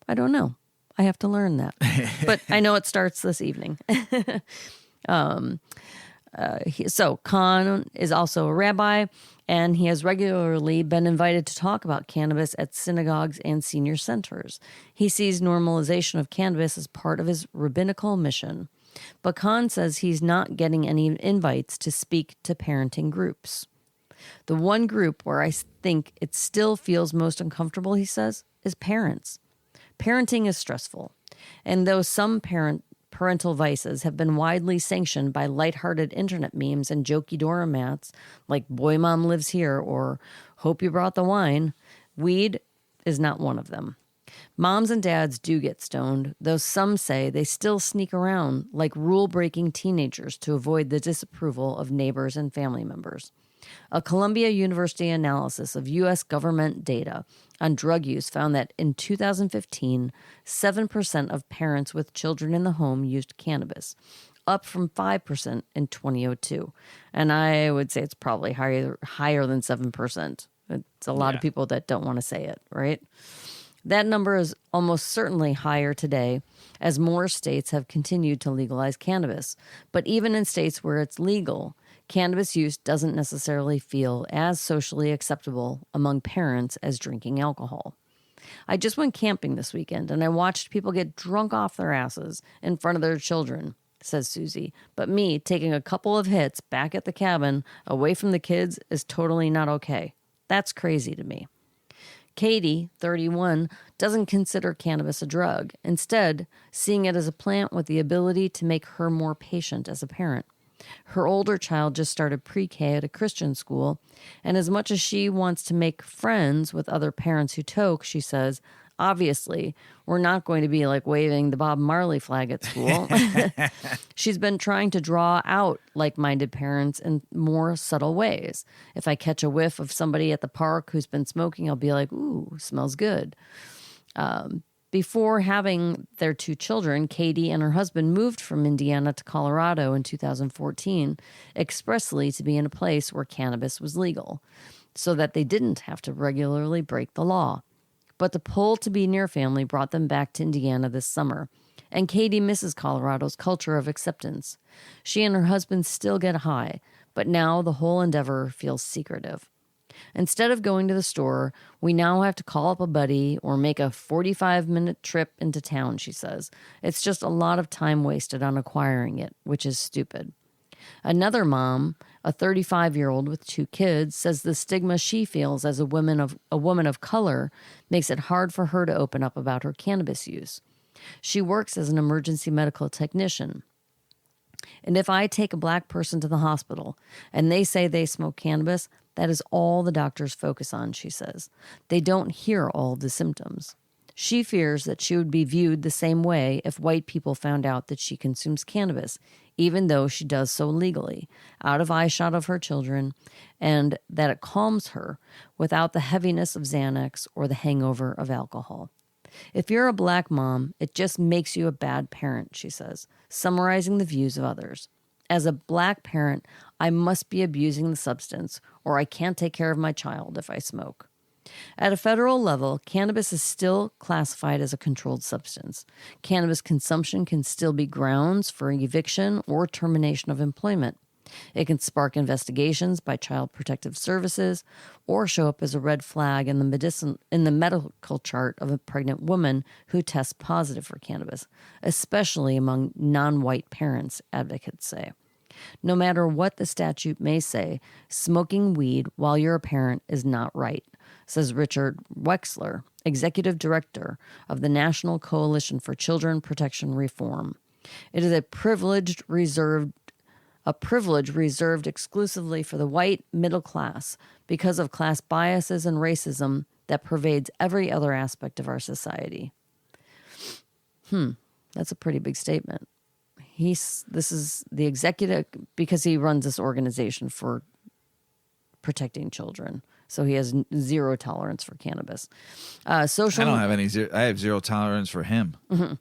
I don't know. I have to learn that. But I know it starts this evening. So Khan is also a rabbi, and he has regularly been invited to talk about cannabis at synagogues and senior centers. He sees normalization of cannabis as part of his rabbinical mission. But Khan says he's not getting any invites to speak to parenting groups. The one group where I think it still feels most uncomfortable, he says, is parents. Parenting is stressful, and though some parental vices have been widely sanctioned by lighthearted internet memes and jokey doormats like "Boy, Mom lives here" or "Hope you brought the wine," weed is not one of them. Moms and dads do get stoned, though some say they still sneak around like rule-breaking teenagers to avoid the disapproval of neighbors and family members. A Columbia University analysis of U.S. government data on drug use found that in 2015, 7% of parents with children in the home used cannabis, up from 5% in 2002. And I would say it's probably higher than 7%. It's a lot of people that don't want to say it, right? That number is almost certainly higher today as more states have continued to legalize cannabis. But even in states where it's legal, cannabis use doesn't necessarily feel as socially acceptable among parents as drinking alcohol. I just went camping this weekend and I watched people get drunk off their asses in front of their children, says Susie. But me taking a couple of hits back at the cabin away from the kids is totally not okay. That's crazy to me. Katie, 31, doesn't consider cannabis a drug, instead seeing it as a plant with the ability to make her more patient as a parent. Her older child just started pre-K at a Christian school, and as much as she wants to make friends with other parents who toke, she says, obviously, we're not going to be like waving the Bob Marley flag at school. She's been trying to draw out like-minded parents in more subtle ways. If I catch a whiff of somebody at the park who's been smoking, I'll be like, ooh, smells good. Before having their two children, Katie and her husband moved from Indiana to Colorado in 2014, expressly to be in a place where cannabis was legal, so that they didn't have to regularly break the law. But the pull to be near family brought them back to Indiana this summer, and Katie misses Colorado's culture of acceptance. She and her husband still get high, but now the whole endeavor feels secretive. Instead of going to the store, we now have to call up a buddy or make a 45-minute trip into town, she says. It's just a lot of time wasted on acquiring it, which is stupid. Another mom, a 35-year-old with two kids, says the stigma she feels as a woman of color makes it hard for her to open up about her cannabis use. She works as an emergency medical technician. And if I take a black person to the hospital and they say they smoke cannabis, that is all the doctors focus on, she says. They don't hear all of the symptoms. She fears that she would be viewed the same way if white people found out that she consumes cannabis, even though she does so legally, out of eyeshot of her children, and that it calms her without the heaviness of Xanax or the hangover of alcohol. If you're a black mom, it just makes you a bad parent, she says, summarizing the views of others. As a black parent, I must be abusing the substance, or I can't take care of my child if I smoke. At a federal level, cannabis is still classified as a controlled substance. Cannabis consumption can still be grounds for eviction or termination of employment. It can spark investigations by Child Protective Services or show up as a red flag in the medical chart of a pregnant woman who tests positive for cannabis, especially among non-white parents, advocates say. No matter what the statute may say, smoking weed while you're a parent is not right, says Richard Wexler, executive director of the National Coalition for Children Protection Reform. It is a privilege reserved exclusively for the white middle class because of class biases and racism that pervades every other aspect of our society. That's a pretty big statement. This is the executive, because he runs this organization for protecting children. So he has zero tolerance for cannabis. I
don't have any. I have zero tolerance for him.
Mm-hmm.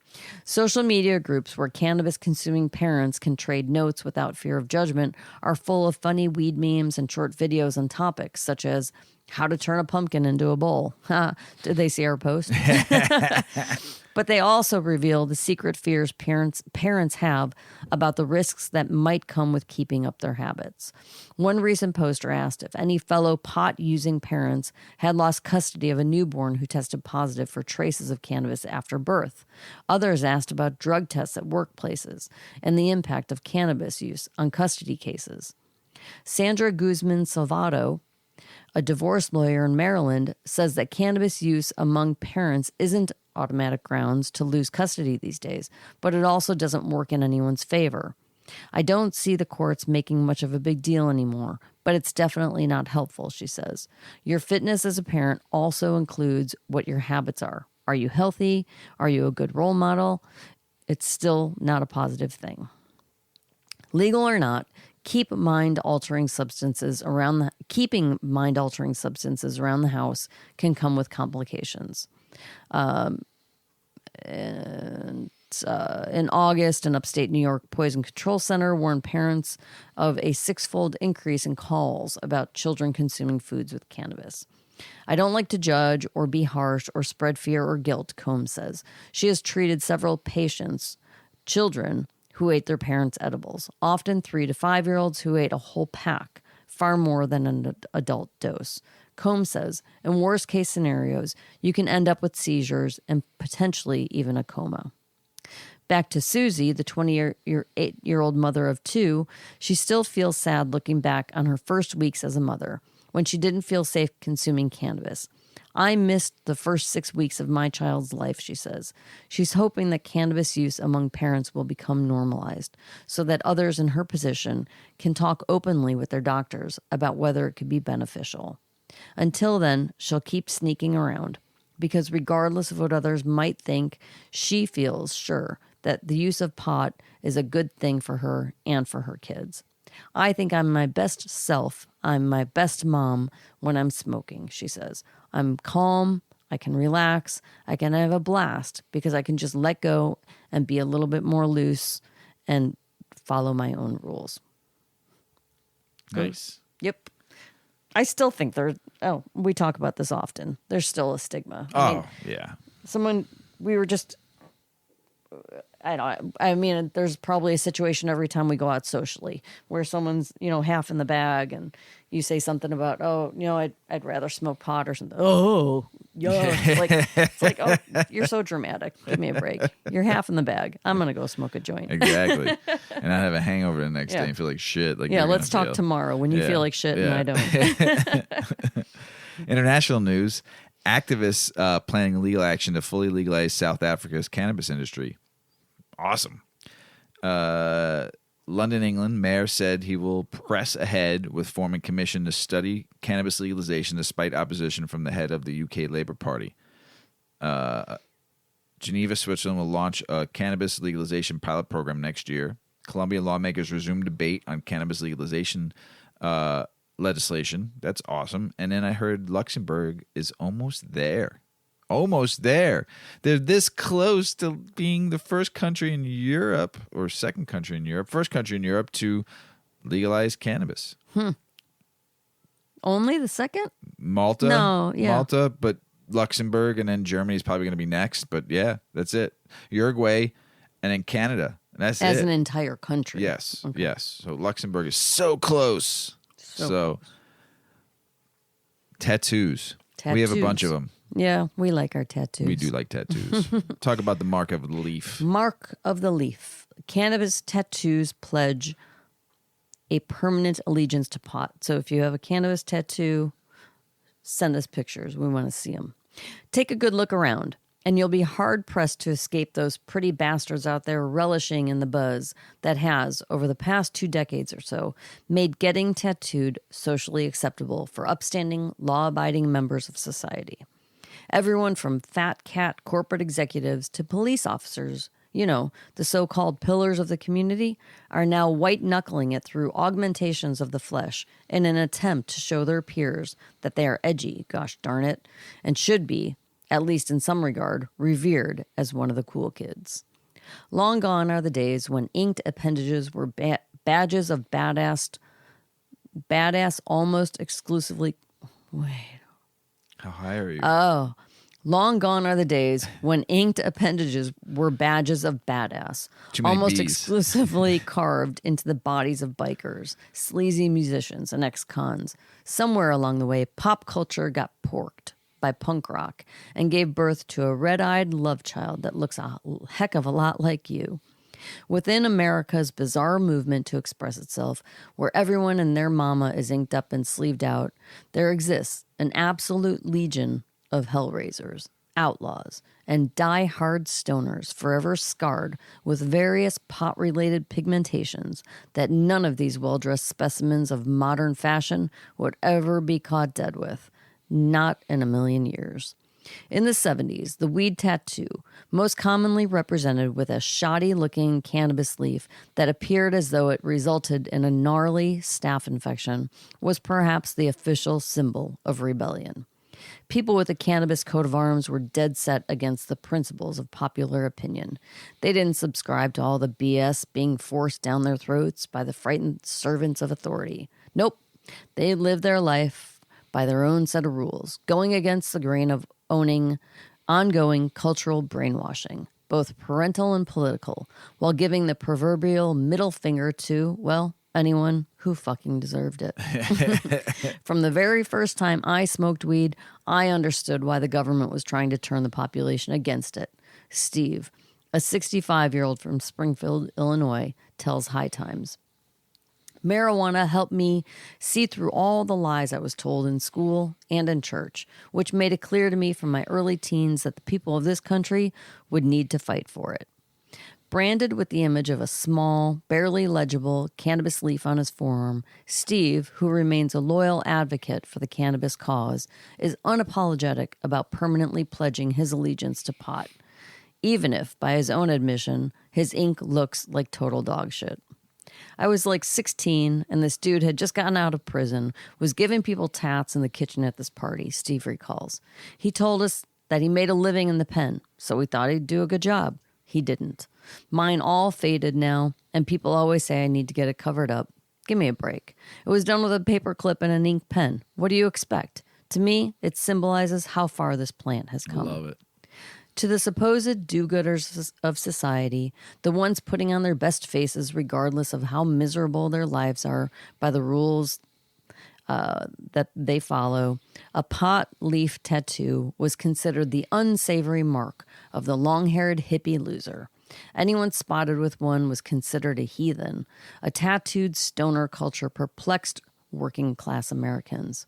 Social media groups where cannabis-consuming parents can trade notes without fear of judgment are full of funny weed memes and short videos on topics such as how to turn a pumpkin into a bowl. Did they see our post? But they also reveal the secret fears parents have about the risks that might come with keeping up their habits. One recent poster asked if any fellow pot-using parents had lost custody of a newborn who tested positive for traces of cannabis after birth. Others asked about drug tests at workplaces and the impact of cannabis use on custody cases. Sandra Guzman Salvado, a divorce lawyer in Maryland, says that cannabis use among parents isn't automatic grounds to lose custody these days, but it also doesn't work in anyone's favor. I don't see the courts making much of a big deal anymore, but it's definitely not helpful, she says. Your fitness as a parent also includes what your habits are. Are you healthy? Are you a good role model? It's still not a positive thing. Legal or not, keeping mind-altering substances around the house can come with complications. In August, an upstate New York Poison Control Center warned parents of a 6-fold increase in calls about children consuming foods with cannabis. I don't like to judge or be harsh or spread fear or guilt, Combs says. She has treated several patients, children, who ate their parents' edibles, often 3 to 5-year-olds who ate a whole pack, far more than an adult dose. Combs says, in worst-case scenarios, you can end up with seizures and potentially even a coma. Back to Susie, the 28-year-old mother of 2, she still feels sad looking back on her first weeks as a mother, when she didn't feel safe consuming cannabis. I missed the first 6 weeks of my child's life, she says. She's hoping that cannabis use among parents will become normalized so that others in her position can talk openly with their doctors about whether it could be beneficial. Until then, she'll keep sneaking around because regardless of what others might think, she feels sure that the use of pot is a good thing for her and for her kids. I think I'm my best self. I'm my best mom when I'm smoking, she says. I'm calm. I can relax. I can have a blast because I can just let go and be a little bit more loose and follow my own rules.
Nice.
Yep. I still think we talk about this often. There's still a stigma.
Yeah.
I mean, there's probably a situation every time we go out socially where someone's, half in the bag and you say something about, I'd rather smoke pot or something. Oh, yeah. It's like, oh, you're so dramatic. Give me a break. You're half in the bag. I'm going to go smoke a joint.
Exactly. And I have a hangover the next day and feel like shit.
Let's talk tomorrow when you feel like shit and I don't.
International news. Activists planning legal action to fully legalize South Africa's cannabis industry. Awesome. London, England, mayor said he will press ahead with forming commission to study cannabis legalization despite opposition from the head of the UK Labour Party. Geneva, Switzerland will launch a cannabis legalization pilot program next year. Colombian lawmakers resume debate on cannabis legalization legislation. That's awesome. And then I heard Luxembourg is almost there. Almost there. They're this close to being the first country in Europe, or second country in Europe, first country in Europe to legalize cannabis.
Only the second?
Malta.
No, yeah.
Malta, but Luxembourg, and then Germany is probably going to be next. But yeah, that's it. Uruguay, and then Canada. And that's
As
it.
an entire country.
Yes, okay. Yes. So Luxembourg is so close. So tattoos. We have a bunch of them.
Yeah, we like our tattoos.
We do like tattoos. Talk about the mark of the leaf.
Mark of the leaf. Cannabis tattoos pledge a permanent allegiance to pot. So if you have a cannabis tattoo, send us pictures. We want to see them. Take a good look around, and you'll be hard-pressed to escape those pretty bastards out there relishing in the buzz that has, over the past 2 decades or so, made getting tattooed socially acceptable for upstanding, law-abiding members of society. Everyone from fat cat corporate executives to police officers, the so-called pillars of the community, are now white-knuckling it through augmentations of the flesh in an attempt to show their peers that they are edgy, gosh darn it, and should be, at least in some regard, revered as one of the cool kids. Long gone are the days when inked appendages were badges of badass almost exclusively... Wait.
How high are you?
Oh, Long gone are the days when inked appendages were badges of badass, almost exclusively carved into the bodies of bikers, sleazy musicians, and ex-cons. Somewhere along the way, pop culture got porked by punk rock and gave birth to a red-eyed love child that looks a heck of a lot like you. Within America's bizarre movement to express itself, where everyone and their mama is inked up and sleeved out, there exists an absolute legion of hellraisers, outlaws, and die-hard stoners forever scarred with various pot-related pigmentations that none of these well-dressed specimens of modern fashion would ever be caught dead with. Not in a million years. In the 70s, the weed tattoo, most commonly represented with a shoddy-looking cannabis leaf that appeared as though it resulted in a gnarly staph infection, was perhaps the official symbol of rebellion. People with a cannabis coat of arms were dead set against the principles of popular opinion. They didn't subscribe to all the BS being forced down their throats by the frightened servants of authority. Nope, they lived their life by their own set of rules, going against the grain of owning ongoing cultural brainwashing, both parental and political, while giving the proverbial middle finger to, well, anyone who fucking deserved it. From the very first time I smoked weed, I understood why the government was trying to turn the population against it. Steve, a 65-year-old from Springfield, Illinois, tells High Times. Marijuana helped me see through all the lies I was told in school and in church, which made it clear to me from my early teens that the people of this country would need to fight for it. Branded with the image of a small, barely legible cannabis leaf on his forearm, Steve, who remains a loyal advocate for the cannabis cause, is unapologetic about permanently pledging his allegiance to pot, even if, by his own admission, his ink looks like total dog shit. I was like 16, and this dude had just gotten out of prison, was giving people tats in the kitchen at this party, Steve recalls. He told us that he made a living in the pen, so we thought he'd do a good job. He didn't. Mine all faded now, and people always say I need to get it covered up. Give me a break. It was done with a paper clip and an ink pen. What do you expect? To me, it symbolizes how far this plant has come.
Love it.
To the supposed do-gooders of society, the ones putting on their best faces regardless of how miserable their lives are by the rules that they follow, a pot leaf tattoo was considered the unsavory mark of the long-haired hippie loser. Anyone spotted with one was considered a heathen. A tattooed stoner culture perplexed working-class Americans.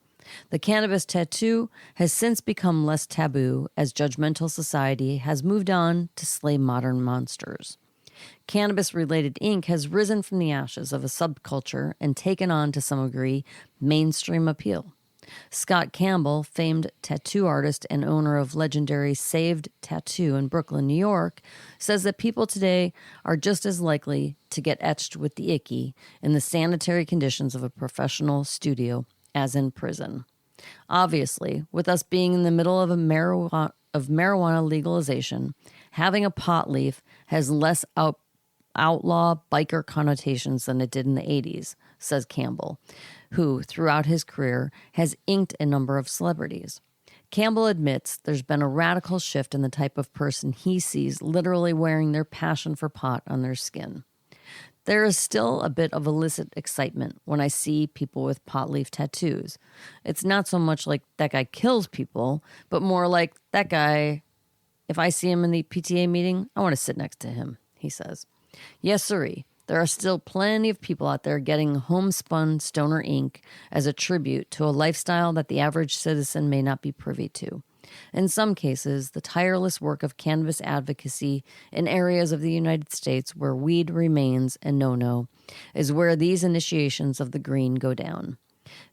The cannabis tattoo has since become less taboo as judgmental society has moved on to slay modern monsters. Cannabis-related ink has risen from the ashes of a subculture and taken on, to some degree, mainstream appeal. Scott Campbell, famed tattoo artist and owner of legendary Saved Tattoo in Brooklyn, New York, says that people today are just as likely to get etched with the icky in the sanitary conditions of a professional studio as in prison. Obviously, with us being in the middle of marijuana legalization, having a pot leaf has less outlaw biker connotations than it did in the 80s, says Campbell, who, throughout his career, has inked a number of celebrities. Campbell admits there's been a radical shift in the type of person he sees literally wearing their passion for pot on their skin. There is still a bit of illicit excitement when I see people with pot leaf tattoos. It's not so much like that guy kills people, but more like that guy, if I see him in the PTA meeting, I want to sit next to him, he says. Yes, sirree. There are still plenty of people out there getting homespun stoner ink as a tribute to a lifestyle that the average citizen may not be privy to. In some cases, the tireless work of cannabis advocacy in areas of the United States where weed remains a no-no is where these initiations of the green go down.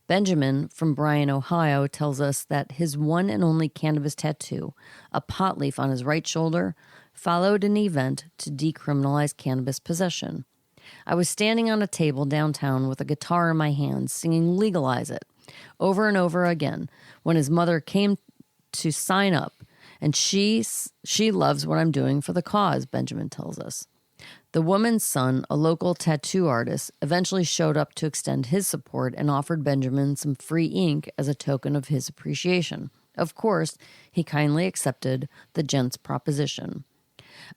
Benjamin from Bryan, Ohio, tells us that his one and only cannabis tattoo, a pot leaf on his right shoulder, followed an event to decriminalize cannabis possession. I was standing on a table downtown with a guitar in my hands, singing "Legalize It" over and over again when his mother came to sign up, and she loves what I'm doing for the cause, Benjamin tells us. The woman's son, a local tattoo artist, eventually showed up to extend his support and offered Benjamin some free ink as a token of his appreciation. Of course, he kindly accepted the gent's proposition.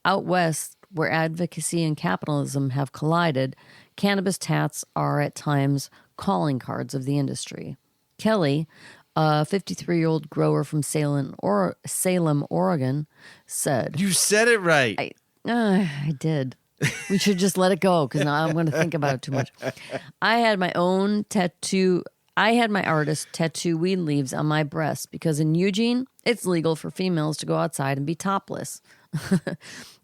Out west, where advocacy and capitalism have collided, cannabis tats are at times calling cards of the industry. Kelly, a 53-year-old grower from Salem, Oregon, said...
You said it right.
I did. We should just let it go because now I'm going to think about it too much. I had my artist tattoo weed leaves on my breast because in Eugene, it's legal for females to go outside and be topless.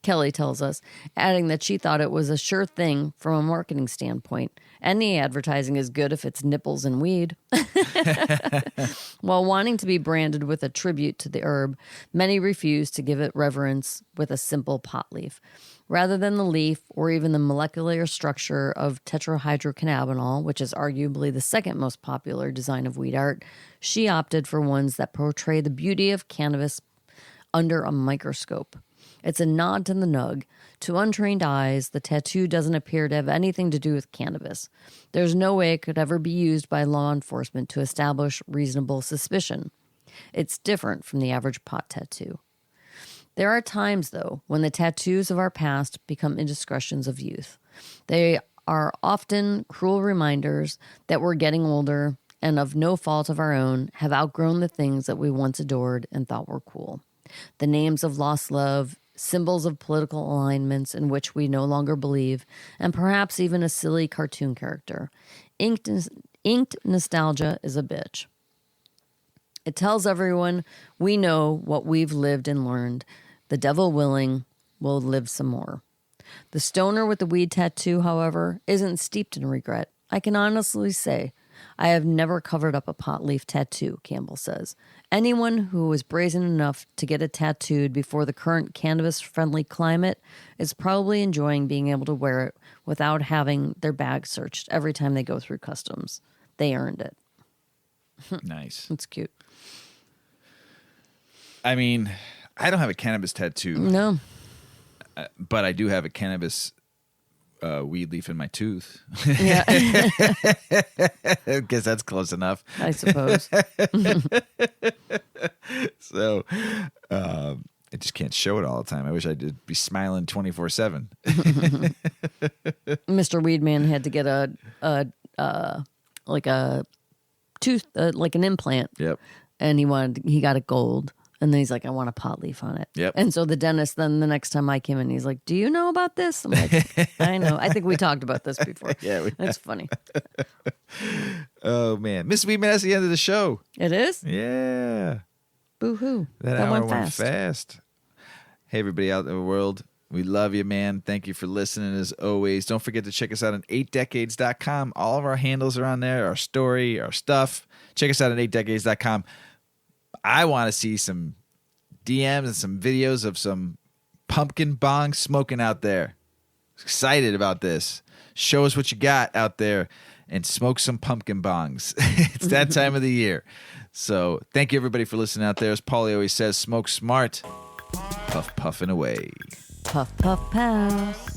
Kelly tells us, adding that she thought it was a sure thing from a marketing standpoint. Any advertising is good if it's nipples and weed. While wanting to be branded with a tribute to the herb, many refuse to give it reverence with a simple pot leaf. Rather than the leaf or even the molecular structure of tetrahydrocannabinol, which is arguably the second most popular design of weed art, she opted for ones that portray the beauty of cannabis under a microscope. It's a nod to the nug. To untrained eyes, the tattoo doesn't appear to have anything to do with cannabis. There's no way it could ever be used by law enforcement to establish reasonable suspicion. It's different from the average pot tattoo. There are times, though, when the tattoos of our past become indiscretions of youth. They are often cruel reminders that we're getting older and, of no fault of our own, have outgrown the things that we once adored and thought were cool. The names of lost love, symbols of political alignments in which we no longer believe, and perhaps even a silly cartoon character. Inked nostalgia is a bitch. It tells everyone we know what we've lived and learned. The devil willing, we'll live some more. The stoner with the weed tattoo, however, isn't steeped in regret. I can honestly say I have never covered up a pot leaf tattoo, Campbell says. Anyone who was brazen enough to get it tattooed before the current cannabis-friendly climate is probably enjoying being able to wear it without having their bag searched every time they go through customs. They earned it.
Nice.
It's cute.
I mean, I don't have a cannabis tattoo.
No.
But I do have a cannabis weed leaf in my tooth.
Yeah.
I guess that's close enough.
I suppose.
So I just can't show it all the time. I wish I did be smiling 24/7.
Mr. Weedman had to get a tooth, like an implant.
Yep.
And he got it gold. And then he's like, I want a pot leaf on it.
Yep.
And so the dentist, then the next time I came in, he's like, do you know about this? I'm like, I know. I think we talked about this before.
Yeah.
That's funny.
Oh, man. Miss Weedman, that's the end of the show.
It is?
Yeah.
Boo-hoo.
That hour went fast. Hey, everybody out in the world. We love you, man. Thank you for listening as always. Don't forget to check us out on 8decades.com. All of our handles are on there, our story, our stuff. Check us out at 8decades.com. I want to see some DMs and some videos of some pumpkin bong smoking out there. Excited about this. Show us what you got out there and smoke some pumpkin bongs. It's that time of the year. So thank you, everybody, for listening out there. As Paulie always says, smoke smart. Puff, puffing away.
Puff, puff, pass.